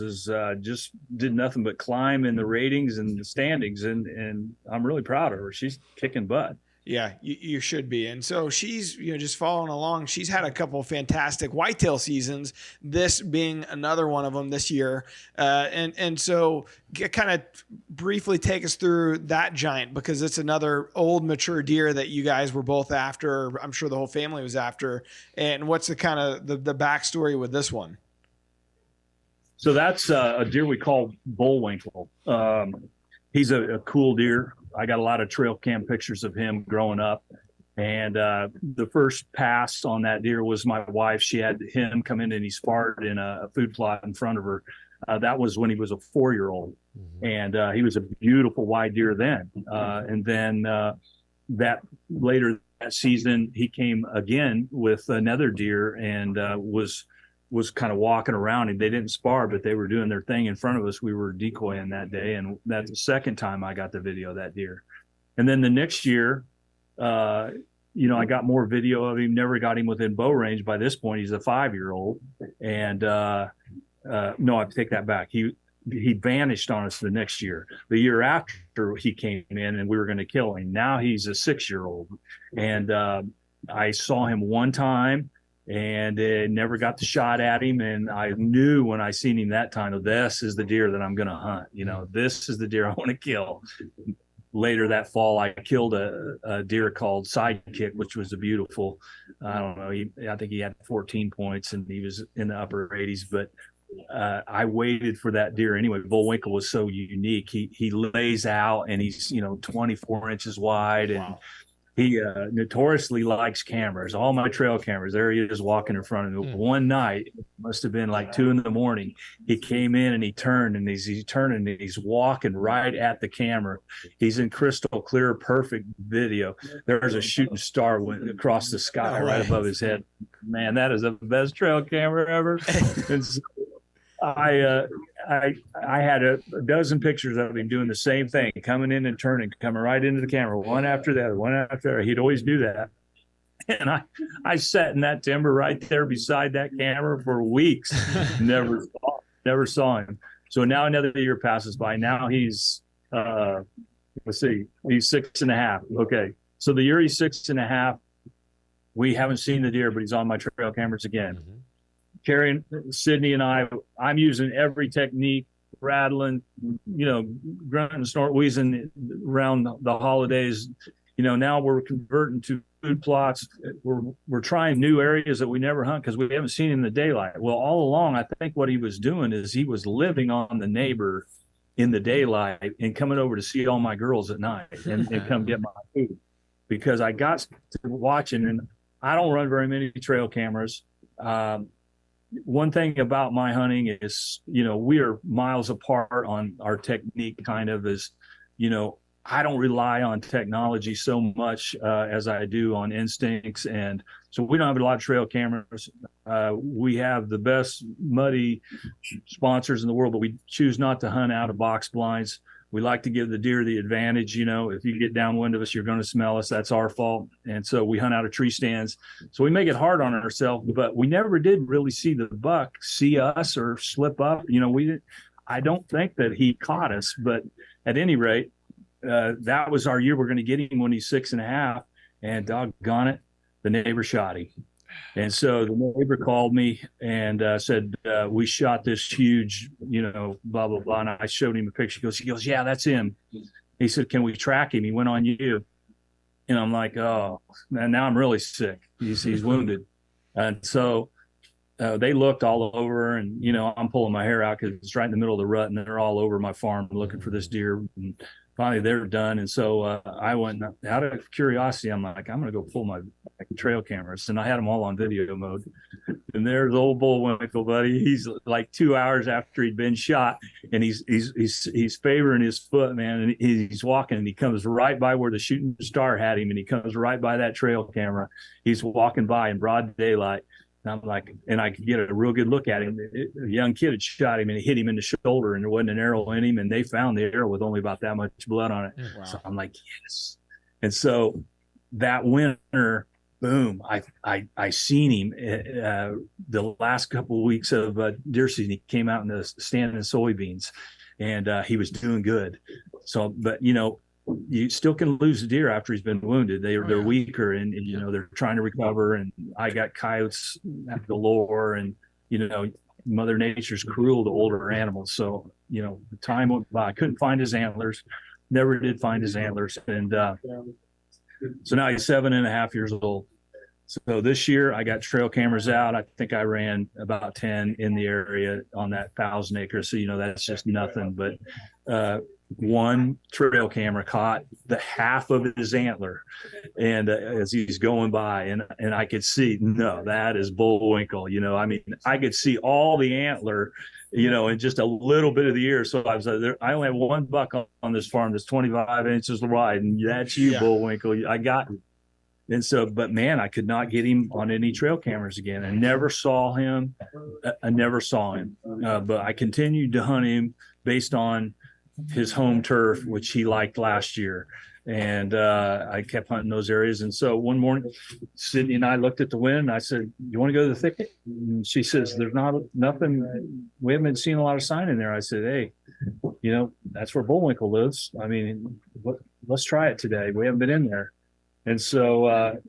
S5: just did nothing but climb in the ratings and the standings, and I'm really proud of her. She's kicking butt.
S4: Yeah, you should be. And so she's, just following along. She's had a couple of fantastic whitetail seasons, this being another one of them this year. And so kind of briefly take us through that giant, because it's another old mature deer that you guys were both after. I'm sure the whole family was after. And what's the kind of the backstory with this one?
S5: So that's a deer we call Bullwinkle. He's a cool deer. I got a lot of trail cam pictures of him growing up. And the first pass on that deer was my wife. She had him come in and he sparred in a food plot in front of her. That was when he was a 4-year-old. And he was a beautiful white deer then. And then that later that season, he came again with another deer and was kind of walking around, and they didn't spar, but they were doing their thing in front of us. We were decoying that day. And that's the second time I got the video of that deer. And then the next year, I got more video of him, never got him within bow range. By this point, he's a 5-year-old. And no, I take that back. He vanished on us the next year. The year after he came in and we were going to kill him. Now he's a 6-year-old. And I saw him one time and never got the shot at him. And I knew when I seen him that time, this is the deer that I'm going to hunt. This is the deer I want to kill. Later that fall, I killed a deer called Sidekick, which was a beautiful, I don't know, I think he had 14 points and he was in the upper 80s. But I waited for that deer anyway. Bullwinkle was so unique. He lays out and he's 24 inches wide, and he notoriously likes cameras. All my trail cameras. There he is walking in front of me. One night, it must have been like 2 a.m. He came in and he turned, and he's turning and he's walking right at the camera. He's in crystal clear, perfect video. There's a shooting star went across the sky right above his head. Man, that is the best trail camera ever. And so I had a dozen pictures of him doing the same thing, coming in and turning, coming right into the camera, one after the other, one after the other. He'd always do that. And I sat in that timber right there beside that camera for weeks. Never saw him. So now another year passes by. Now he's he's 6.5. Okay. So the year he's 6.5, we haven't seen the deer, but he's on my trail cameras again. Mm-hmm. Carrying Sydney and I'm using every technique, rattling, grunting, snort, wheezing around the holidays. Now we're converting to food plots. We're trying new areas that we never hunt because we haven't seen in the daylight. Well, all along, I think what he was doing is he was living on the neighbor in the daylight and coming over to see all my girls at night and come get my food, because I got to watching, and I don't run very many trail cameras. One thing about my hunting is, we are miles apart on our technique, kind of is, I don't rely on technology so much as I do on instincts. And so we don't have a lot of trail cameras. We have the best muddy sponsors in the world, but we choose not to hunt out of box blinds. We like to give the deer the advantage. If you get downwind of us, you're going to smell us. That's our fault. And so we hunt out of tree stands. So we make it hard on ourselves, but we never did really see the buck see us or slip up. I don't think that he caught us, but at any rate, that was our year. We're going to get him when he's 6.5, and doggone it, the neighbor shot him. And so the neighbor called me and said, we shot this huge, blah, blah, blah. And I showed him a picture. He goes, yeah, that's him. He said, can we track him? He went on you. And I'm like, oh, man, now I'm really sick. He's wounded. And so they looked all over, and, I'm pulling my hair out because it's right in the middle of the rut, and they're all over my farm looking for this deer. And finally they're done. And so I went out of curiosity. I'm like, I'm going to go pull my trail cameras. And I had them all on video mode. And there's old Bullwinkle, buddy. He's like 2 hours after he'd been shot, and he's favoring his foot, man. And he's walking, and he comes right by where the shooting star had him. And he comes right by that trail camera. He's walking by in broad daylight. And I'm like, and I could get a real good look at him. A young kid had shot him, and it hit him in the shoulder, and there wasn't an arrow in him. And they found the arrow with only about that much blood on it. Wow. So I'm like, yes. And so that winter, boom, I seen him the last couple of weeks of deer season. He came out in the stand in soybeans, and he was doing good. So, but you still can lose a deer after he's been wounded. They're weaker, and they're trying to recover. And I got coyotes galore, and Mother Nature's cruel to older animals. So the time went by. I couldn't find his antlers. Never did find his antlers, and so now he's 7.5 years old. So this year I got trail cameras out. I think I ran about 10 in the area on that 1,000 acres. So that's just nothing. But one trail camera caught the half of his antler, and as he's going by, and I could see, no, that is Bullwinkle. I could see all the antler, in just a little bit of the ear. So I was there. I only have one buck on this farm that's 25 inches wide, and that's you, Bullwinkle. I got him. And so, but man, I could not get him on any trail cameras again. I never saw him. But I continued to hunt him based on his home turf, which he liked last year. And I kept hunting those areas. And so one morning, Sydney and I looked at the wind, and I said, you want to go to the thicket? And she says, there's nothing. We haven't seen a lot of sign in there. I said, hey, that's where Bullwinkle lives. I mean, let's try it today. We haven't been in there. And so,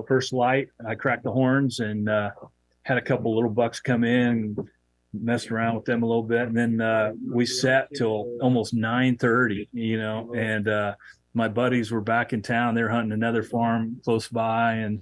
S5: first light, I cracked the horns and had a couple little bucks come in, messed around with them a little bit. And then we sat till almost 9:30, and my buddies were back in town. They're hunting another farm close by. And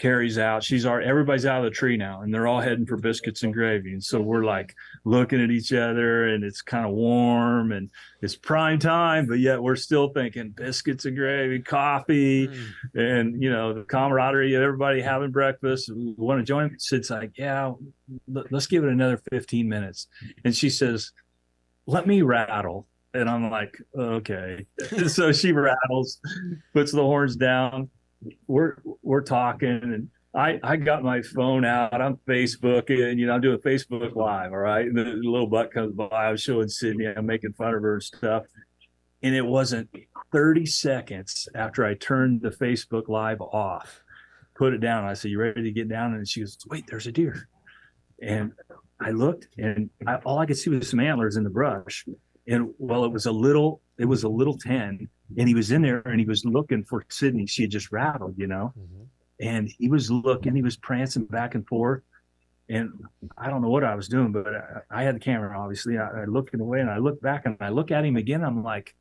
S5: Carrie's out. Everybody's out of the tree now, and they're all heading for biscuits and gravy. And so we're like looking at each other, and it's kind of warm and it's prime time, but yet we're still thinking biscuits and gravy, coffee, and the camaraderie of everybody having breakfast. We want to join. Sid's like, yeah, let's give it another 15 minutes. And she says, let me rattle. And I'm like, okay. So she rattles, puts the horns down. We're talking, and I got my phone out. I'm Facebooking, I'm doing Facebook Live. All right. And the little butt comes by. I was showing Sydney, I'm making fun of her and stuff. And it wasn't 30 seconds after I turned the Facebook Live off, put it down. I said, you ready to get down? And she goes, wait, there's a deer. And I looked, and all I could see was some antlers in the brush. And it was a little 10, and he was in there, and he was looking for Sydney. She had just rattled, and he was looking, he was prancing back and forth. And I don't know what I was doing, but I had the camera, obviously. I looked away, and I looked back, and I look at him again. I'm like,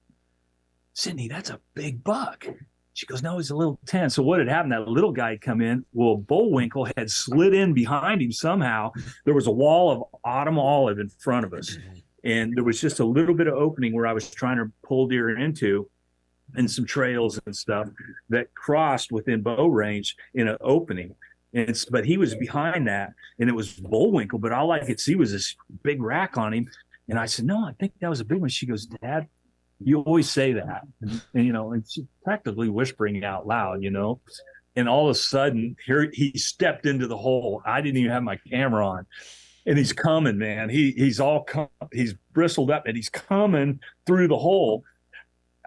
S5: Sydney, that's a big buck. She goes, no, he's a little 10. So what had happened? That little guy had come in. Well, Bullwinkle had slid in behind him somehow. There was a wall of autumn olive in front of us. And there was just a little bit of opening where I was trying to pull deer into, and some trails and stuff that crossed within bow range in an opening. But he was behind that, and it was Bullwinkle, but all I could see was this big rack on him. And I said, no, I think that was a big one. She goes, Dad, you always say that. And and she's practically whispering out loud, and all of a sudden here he stepped into the hole. I didn't even have my camera on. And he's coming, man. He's bristled up, and he's coming through the hole.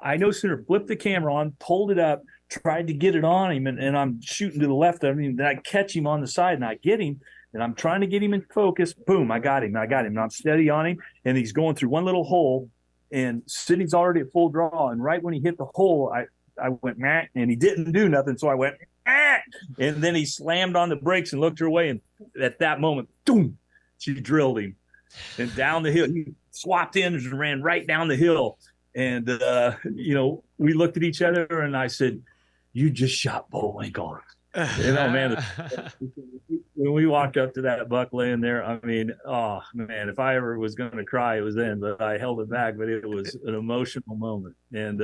S5: I no sooner flipped the camera on, pulled it up, tried to get it on him, and I'm shooting to the left of him. Then I catch him on the side, and I get him, and I'm trying to get him in focus. Boom, I got him. And I'm steady on him, and he's going through one little hole, and Sydney's already at full draw. And right when he hit the hole, I went, meh, and he didn't do nothing. So I went, meh, and then he slammed on the brakes and looked her way. And at that moment, boom, she drilled him. And down the hill, he swapped in and ran right down the hill. And, we looked at each other, and I said, you just shot Bullwinkle. Man, when we walked up to that buck laying there, I mean, oh, man, if I ever was going to cry, it was then. But I held it back, but it was an emotional moment. And,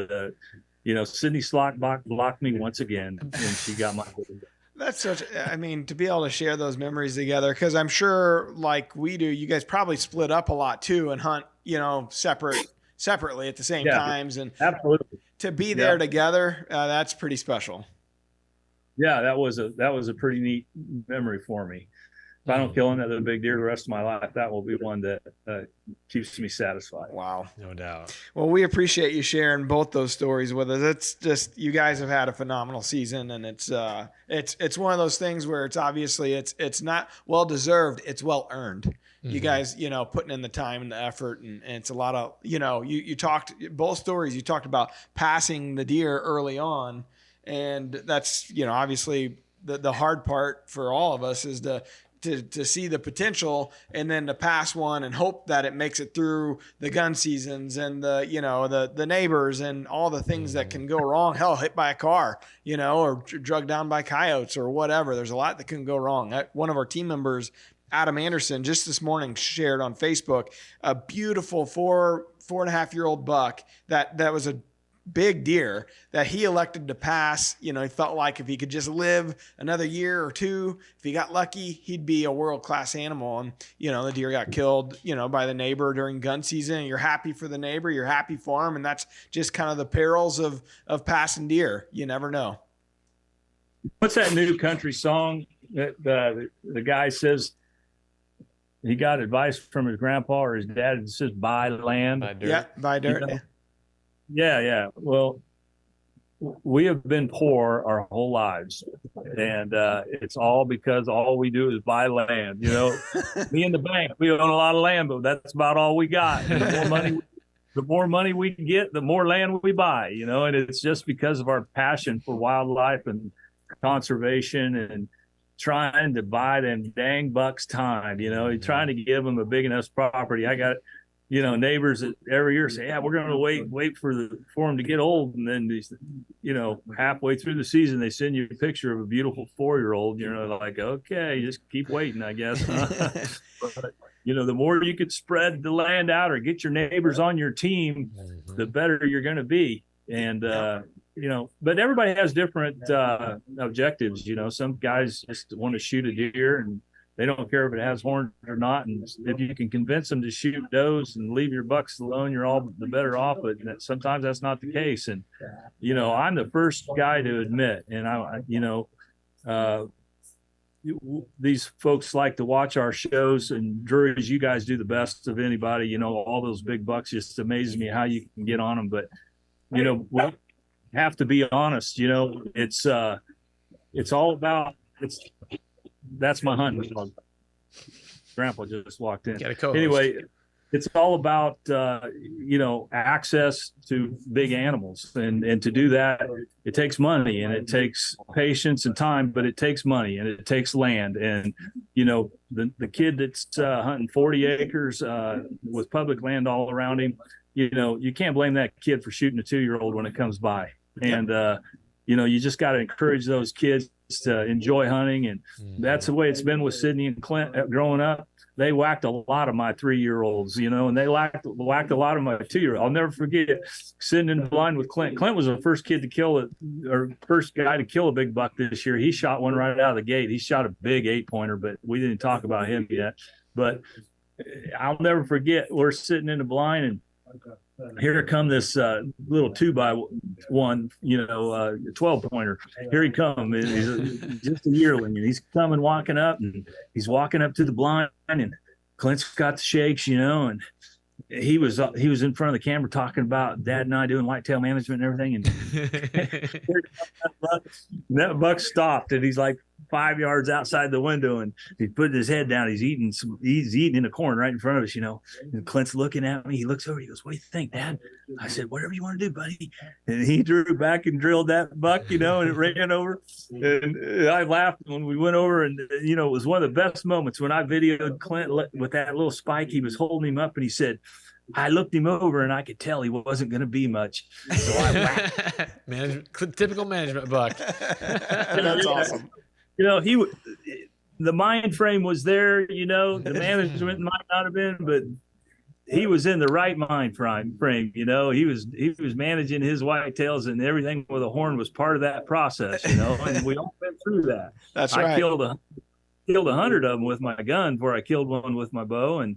S5: Sydney Slockbach blocked me once again, and she got my
S4: That's to be able to share those memories together, because I'm sure, like we do, you guys probably split up a lot too and hunt, separately at the same times. And
S5: absolutely,
S4: to be there together, that's pretty special.
S5: Yeah, that was a pretty neat memory for me. If I don't kill another big deer the rest of my life, that will be one that keeps me satisfied.
S4: Wow.
S3: No doubt.
S4: Well, we appreciate you sharing both those stories with us. It's just, you guys have had a phenomenal season, and it's one of those things where it's obviously it's not well deserved, it's well earned. Mm-hmm. You guys, putting in the time and the effort, and it's a lot of, you talked both stories. You talked about passing the deer early on, and that's, obviously the hard part for all of us is to see the potential, and then to pass one and hope that it makes it through the gun seasons and the neighbors and all the things that can go wrong. Hell, hit by a car, or drugged down by coyotes or whatever. There's a lot that can go wrong. One of our team members, Adam Anderson, just this morning shared on Facebook a beautiful 4.5-year-old buck that was a big deer that he elected to pass. He felt like if he could just live another year or two, if he got lucky, he'd be a world-class animal. And, the deer got killed, by the neighbor during gun season. You're happy for the neighbor, you're happy for him. And that's just kind of the perils of passing deer. You never know.
S5: What's that new country song that the guy says he got advice from his grandpa or his dad that says buy land?
S3: Buy dirt.
S4: Yeah, buy dirt.
S5: Yeah. Well, we have been poor our whole lives, and it's all because all we do is buy land. Me and the bank, we own a lot of land, but that's about all we got. And the more money we get, the more land we buy. And it's just because of our passion for wildlife and conservation and trying to buy them dang bucks time. You're trying to give them a big enough property. I got neighbors that every year say, yeah, we're going to wait for them to get old. And then these, halfway through the season, they send you a picture of a beautiful 4-year-old, like, okay, just keep waiting, I guess. Huh? But, the more you could spread the land out or get your neighbors on your team, the better you're going to be. And, but everybody has different objectives. Some guys just want to shoot a deer and they don't care if it has horns or not. And if you can convince them to shoot does and leave your bucks alone, you're all the better off. But sometimes that's not the case. And, I'm the first guy to admit, and these folks like to watch our shows, and Drury's, you guys do the best of anybody. All those big bucks just amazes me how you can get on them. But, we have to be honest, it's all about, that's my hunting dog. Grandpa just walked in. Anyway, it's all about access to big animals, and to do that, it takes money and it takes patience and time, but it takes money and it takes land. And the kid that's hunting 40 acres with public land all around him, you can't blame that kid for shooting a 2-year-old when it comes by. And you just got to encourage those kids to enjoy hunting. And that's the way it's been with Sydney and Clint growing up. They whacked a lot of my 3-year-olds, and they whacked a lot of my 2-year-olds. I'll never forget sitting in the blind with Clint. Clint was the first kid to first guy to kill a big buck this year. He shot one right out of the gate. He shot a big 8-pointer, but we didn't talk about him yet. But I'll never forget, we're sitting in the blind, and here come this little 2x1, 12-pointer. Here he comes. He's just a yearling, and he's coming, walking up, and he's walking up to the blind, and Clint's got the shakes, and he was in front of the camera talking about Dad and I doing whitetail management and everything, and that buck stopped, and he's like 5 yards outside the window, and he's putting his head down. He's eating in the corn right in front of us, and Clint's looking at me. He looks over, he goes, "What do you think, Dad?" I said, "Whatever you want to do, buddy." And he drew back and drilled that buck, and it ran over. And I laughed when we went over, and it was one of the best moments when I videoed Clint with that little spike. He was holding him up, and he said, "I looked him over and I could tell he wasn't going to be much." So I whacked.
S3: Typical management buck.
S4: That's awesome.
S5: The mind frame was there, the management might not have been, but he was in the right mind frame. He was managing his whitetails, and everything with a horn was part of that process, and we all went through that.
S4: That's right.
S5: I killed 100 of them with my gun before I killed one with my bow, and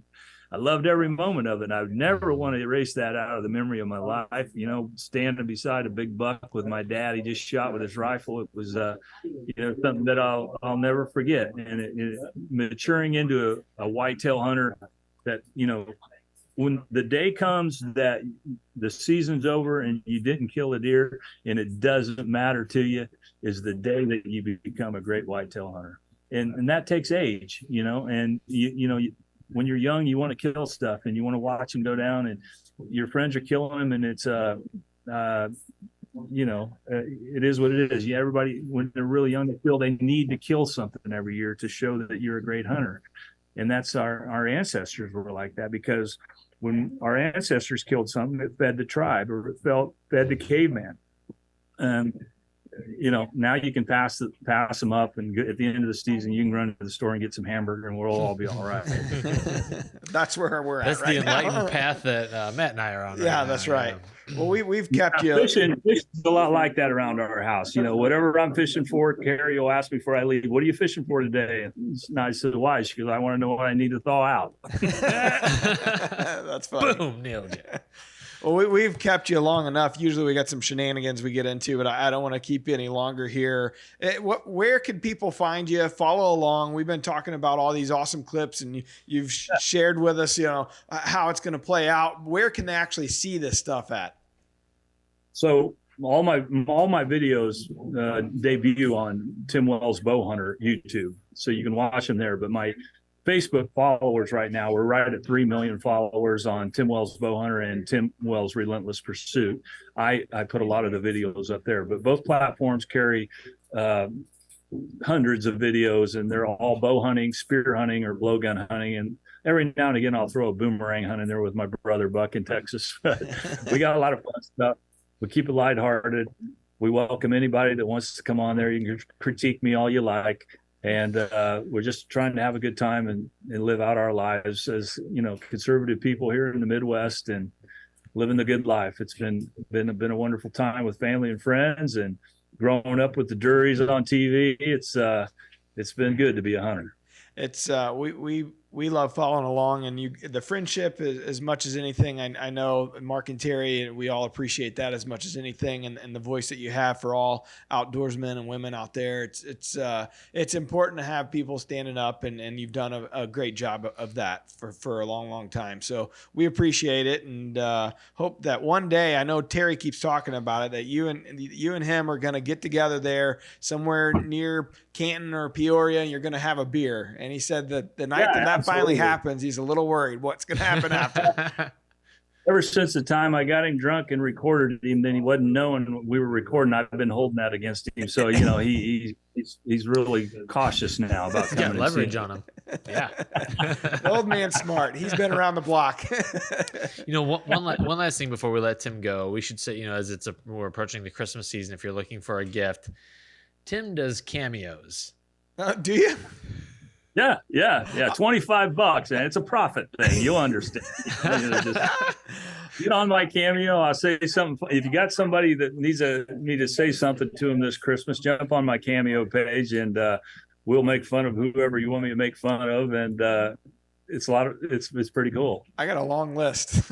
S5: I loved every moment of it. And I would never want to erase that out of the memory of my life. Standing beside a big buck with my dad, he just shot with his rifle. It was, something that I'll never forget. And it maturing into a whitetail hunter that, when the day comes that the season's over and you didn't kill a deer and it doesn't matter to you, is the day that you become a great whitetail hunter. And that takes age, and when you're young, you want to kill stuff and you want to watch them go down, and your friends are killing them, and it's it is what it is. Everybody, when they're really young, they feel they need to kill something every year to show that you're a great hunter. And that's our ancestors were like that, because when our ancestors killed something, it fed the tribe, or it fed the caveman. Now you can pass them up, and at the end of the season, you can run to the store and get some hamburger, and we'll all be all right.
S4: That's where we're at.
S3: That's
S4: right
S3: the enlightened
S4: now.
S3: path that Matt and I are on.
S4: Yeah, that's right. Well, we've kept you.
S5: Fishing's a lot like that around our house. Whatever I'm fishing for, Carrie will ask me before I leave, "What are you fishing for today?" And I said, "Why?" She goes, "I want to know what I need to thaw out."
S4: That's funny.
S3: Boom, nailed it.
S4: Well, we've kept you long enough. Usually we got some shenanigans we get into, but I don't want to keep you any longer here. Where can people find you? Follow along. We've been talking about all these awesome clips, and you've shared with us, how it's going to play out. Where can they actually see this stuff at?
S5: So all my videos debut on Tim Wells Bow Hunter YouTube, so you can watch them there. But my Facebook followers right now, we're right at 3 million followers on Tim Wells Bow Hunter and Tim Wells Relentless Pursuit. I put a lot of the videos up there, but both platforms carry hundreds of videos, and they're all bow hunting, spear hunting, or blowgun hunting. And every now and again I'll throw a boomerang hunt in there with my brother Buck in Texas. We got a lot of fun stuff. We keep it lighthearted. We welcome anybody that wants to come on there. You can critique me all you like. And we're just trying to have a good time and live out our lives as, conservative people here in the Midwest and living the good life. It's been a wonderful time with family and friends, and growing up with the Duries on TV. It's been good to be a hunter.
S4: It's we love following along, and the friendship is, as much as anything. I know Mark and Terry, we all appreciate that as much as anything, and the voice that you have for all outdoorsmen and women out there. It's important to have people standing up, and you've done a great job of that for a long time. So we appreciate it, and hope that one day, I know Terry keeps talking about it, that you and him are going to get together there somewhere near Canton or Peoria, and you're going to have a beer. And he said that the night that finally happens, he's a little worried what's going to happen after.
S5: Ever since the time I got him drunk and recorded him, then he wasn't knowing we were recording. I've been holding that against him. So, he's really cautious now about coming.
S3: Got leverage on him. Yeah.
S4: The old man's smart. He's been around the block.
S3: One last thing before we let Tim go, we should say, as we're approaching the Christmas season, if you're looking for a gift, Tim does cameos.
S4: Do you?
S5: Yeah. $25, and it's a profit thing. You'll understand. Just get on my Cameo. I'll say something. If you got somebody that needs me to say something to them this Christmas, jump on my Cameo page, and we'll make fun of whoever you want me to make fun of. And it's pretty cool.
S4: I got a long list.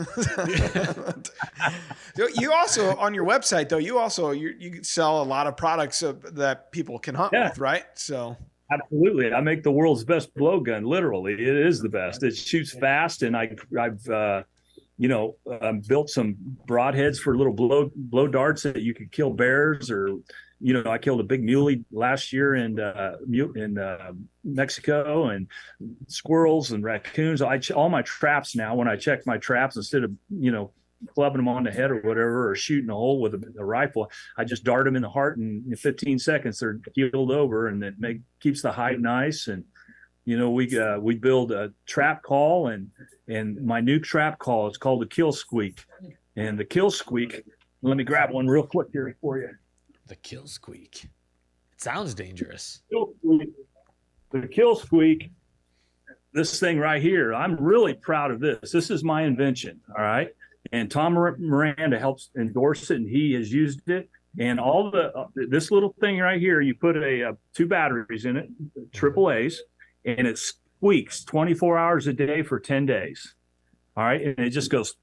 S4: You also, on your website though, you sell a lot of products that people can hunt with, right? So.
S5: Absolutely. I make the world's best blowgun. Literally, it is the best. It shoots fast, and I've built some broadheads for little blow darts that you could kill bears, or I killed a big muley last year in Mexico, and squirrels and raccoons. All my traps now, when I check my traps, instead of clubbing them on the head or whatever, or shooting a hole with a rifle, I just dart them in the heart, and in 15 seconds they're keeled over, and it keeps the hide nice. And we build a trap call, and my new trap call is called the kill squeak. And the kill squeak, let me grab one real quick here for you.
S3: The kill squeak. It sounds dangerous.
S5: The kill squeak, this thing right here, I'm really proud of this. This is my invention, all right? And Tom Miranda helps endorse it, and he has used it. And all this little thing right here, you put two batteries in it, AAAs, and it squeaks 24 hours a day for 10 days. All right, and it just goes.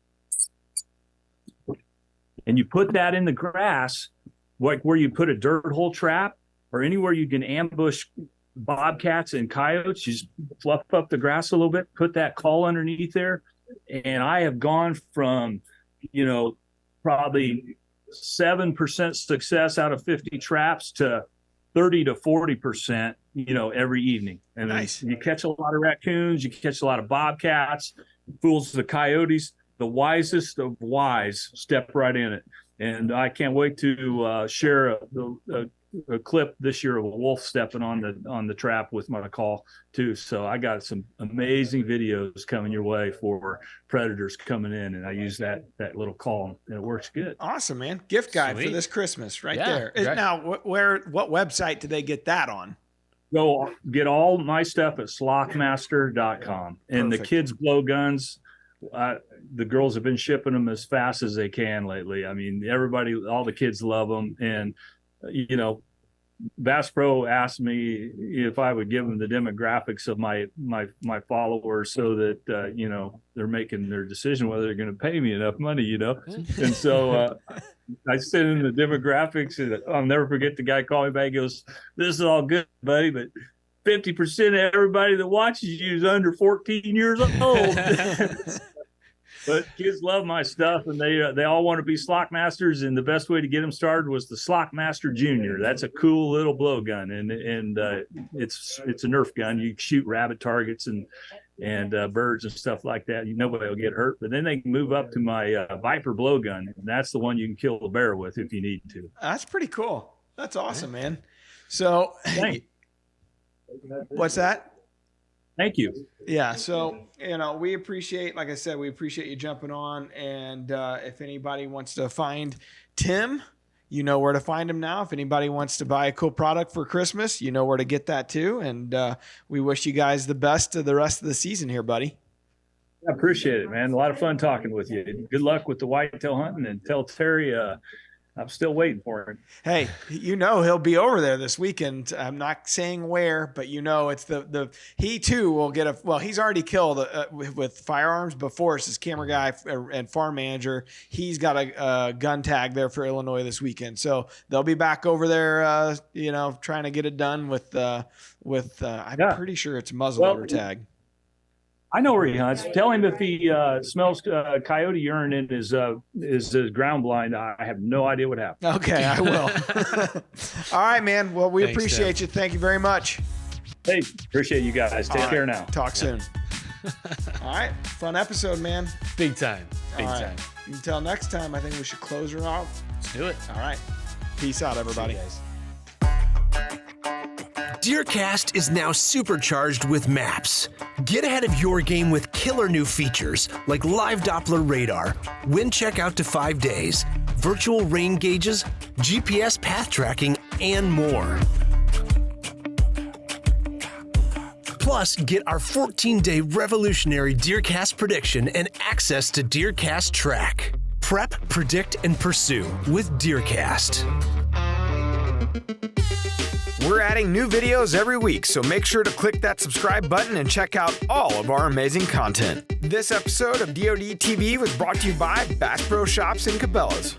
S5: And you put that in the grass, like where you put a dirt hole trap, or anywhere you can ambush bobcats and coyotes. You just fluff up the grass a little bit, put that call underneath there. And I have gone from, probably 7% success out of 50 traps to 30 to 40%, every evening. And nice. You catch a lot of raccoons, you catch a lot of bobcats, fools the coyotes. The wisest of wise step right in it. And I can't wait to share a clip this year of a wolf stepping on the trap with my call too. So I got some amazing videos coming your way for predators coming in, and I use that little call, and it works good.
S4: Awesome, man. Gift guide for this Christmas right there. Right. Now, what website do they get that on?
S5: Go get all my stuff at slockmaster.com. And the kids' blowguns, the girls have been shipping them as fast as they can lately. I mean, all the kids love them. And, Bass Pro asked me if I would give them the demographics of my followers, so that, they're making their decision whether they're going to pay me enough money, And so I sent in the demographics, and I'll never forget the guy called me back. He goes, "This is all good, buddy, but 50% of everybody that watches you is under 14 years old." But kids love my stuff, and they all want to be Slockmasters, and the best way to get them started was the Slockmaster Junior. That's a cool little blowgun, and it's a Nerf gun. You shoot rabbit targets and birds and stuff like that. Nobody will get hurt. But then they can move up to my Viper blowgun, and that's the one you can kill a bear with if you need to.
S4: That's pretty cool. That's awesome, man. So, what's that?
S5: Thank you.
S4: Yeah. So, we appreciate, like I said, we appreciate you jumping on. And if anybody wants to find Tim, you know where to find him now. If anybody wants to buy a cool product for Christmas, you know where to get that too. And we wish you guys the best of the rest of the season here, buddy.
S5: I appreciate it, man. A lot of fun talking with you. Good luck with the whitetail hunting, and tell Terry I'm still waiting for him.
S4: Hey, he'll be over there this weekend. I'm not saying where, but it's he too will get he's already killed with firearms before. It's his camera guy and farm manager. He's got a gun tag there for Illinois this weekend. So they'll be back over there, trying to get it done with I'm pretty sure it's muzzleloader tag.
S5: I know where he hunts. Tell him if he smells coyote urine in his ground blind. I have no idea what happened.
S4: Okay, I will. All right, man. Well, we appreciate you. Thank you very much.
S5: Hey, appreciate you guys. Take care now.
S4: Talk soon. All right. Fun episode, man.
S3: Big time. Big time.
S4: Until next time, I think we should close her off.
S3: Let's do it.
S4: All right. Peace out, everybody.
S3: See you guys.
S2: DeerCast is now supercharged with maps. Get ahead of your game with killer new features like live Doppler radar, wind check out to 5 days, virtual rain gauges, GPS path tracking, and more. Plus, get our 14-day revolutionary DeerCast prediction and access to DeerCast Track. Prep, predict, and pursue with DeerCast. We're adding new videos every week, so make sure to click that subscribe button and check out all of our amazing content. This episode of DoD TV was brought to you by Bass Pro Shops and Cabela's.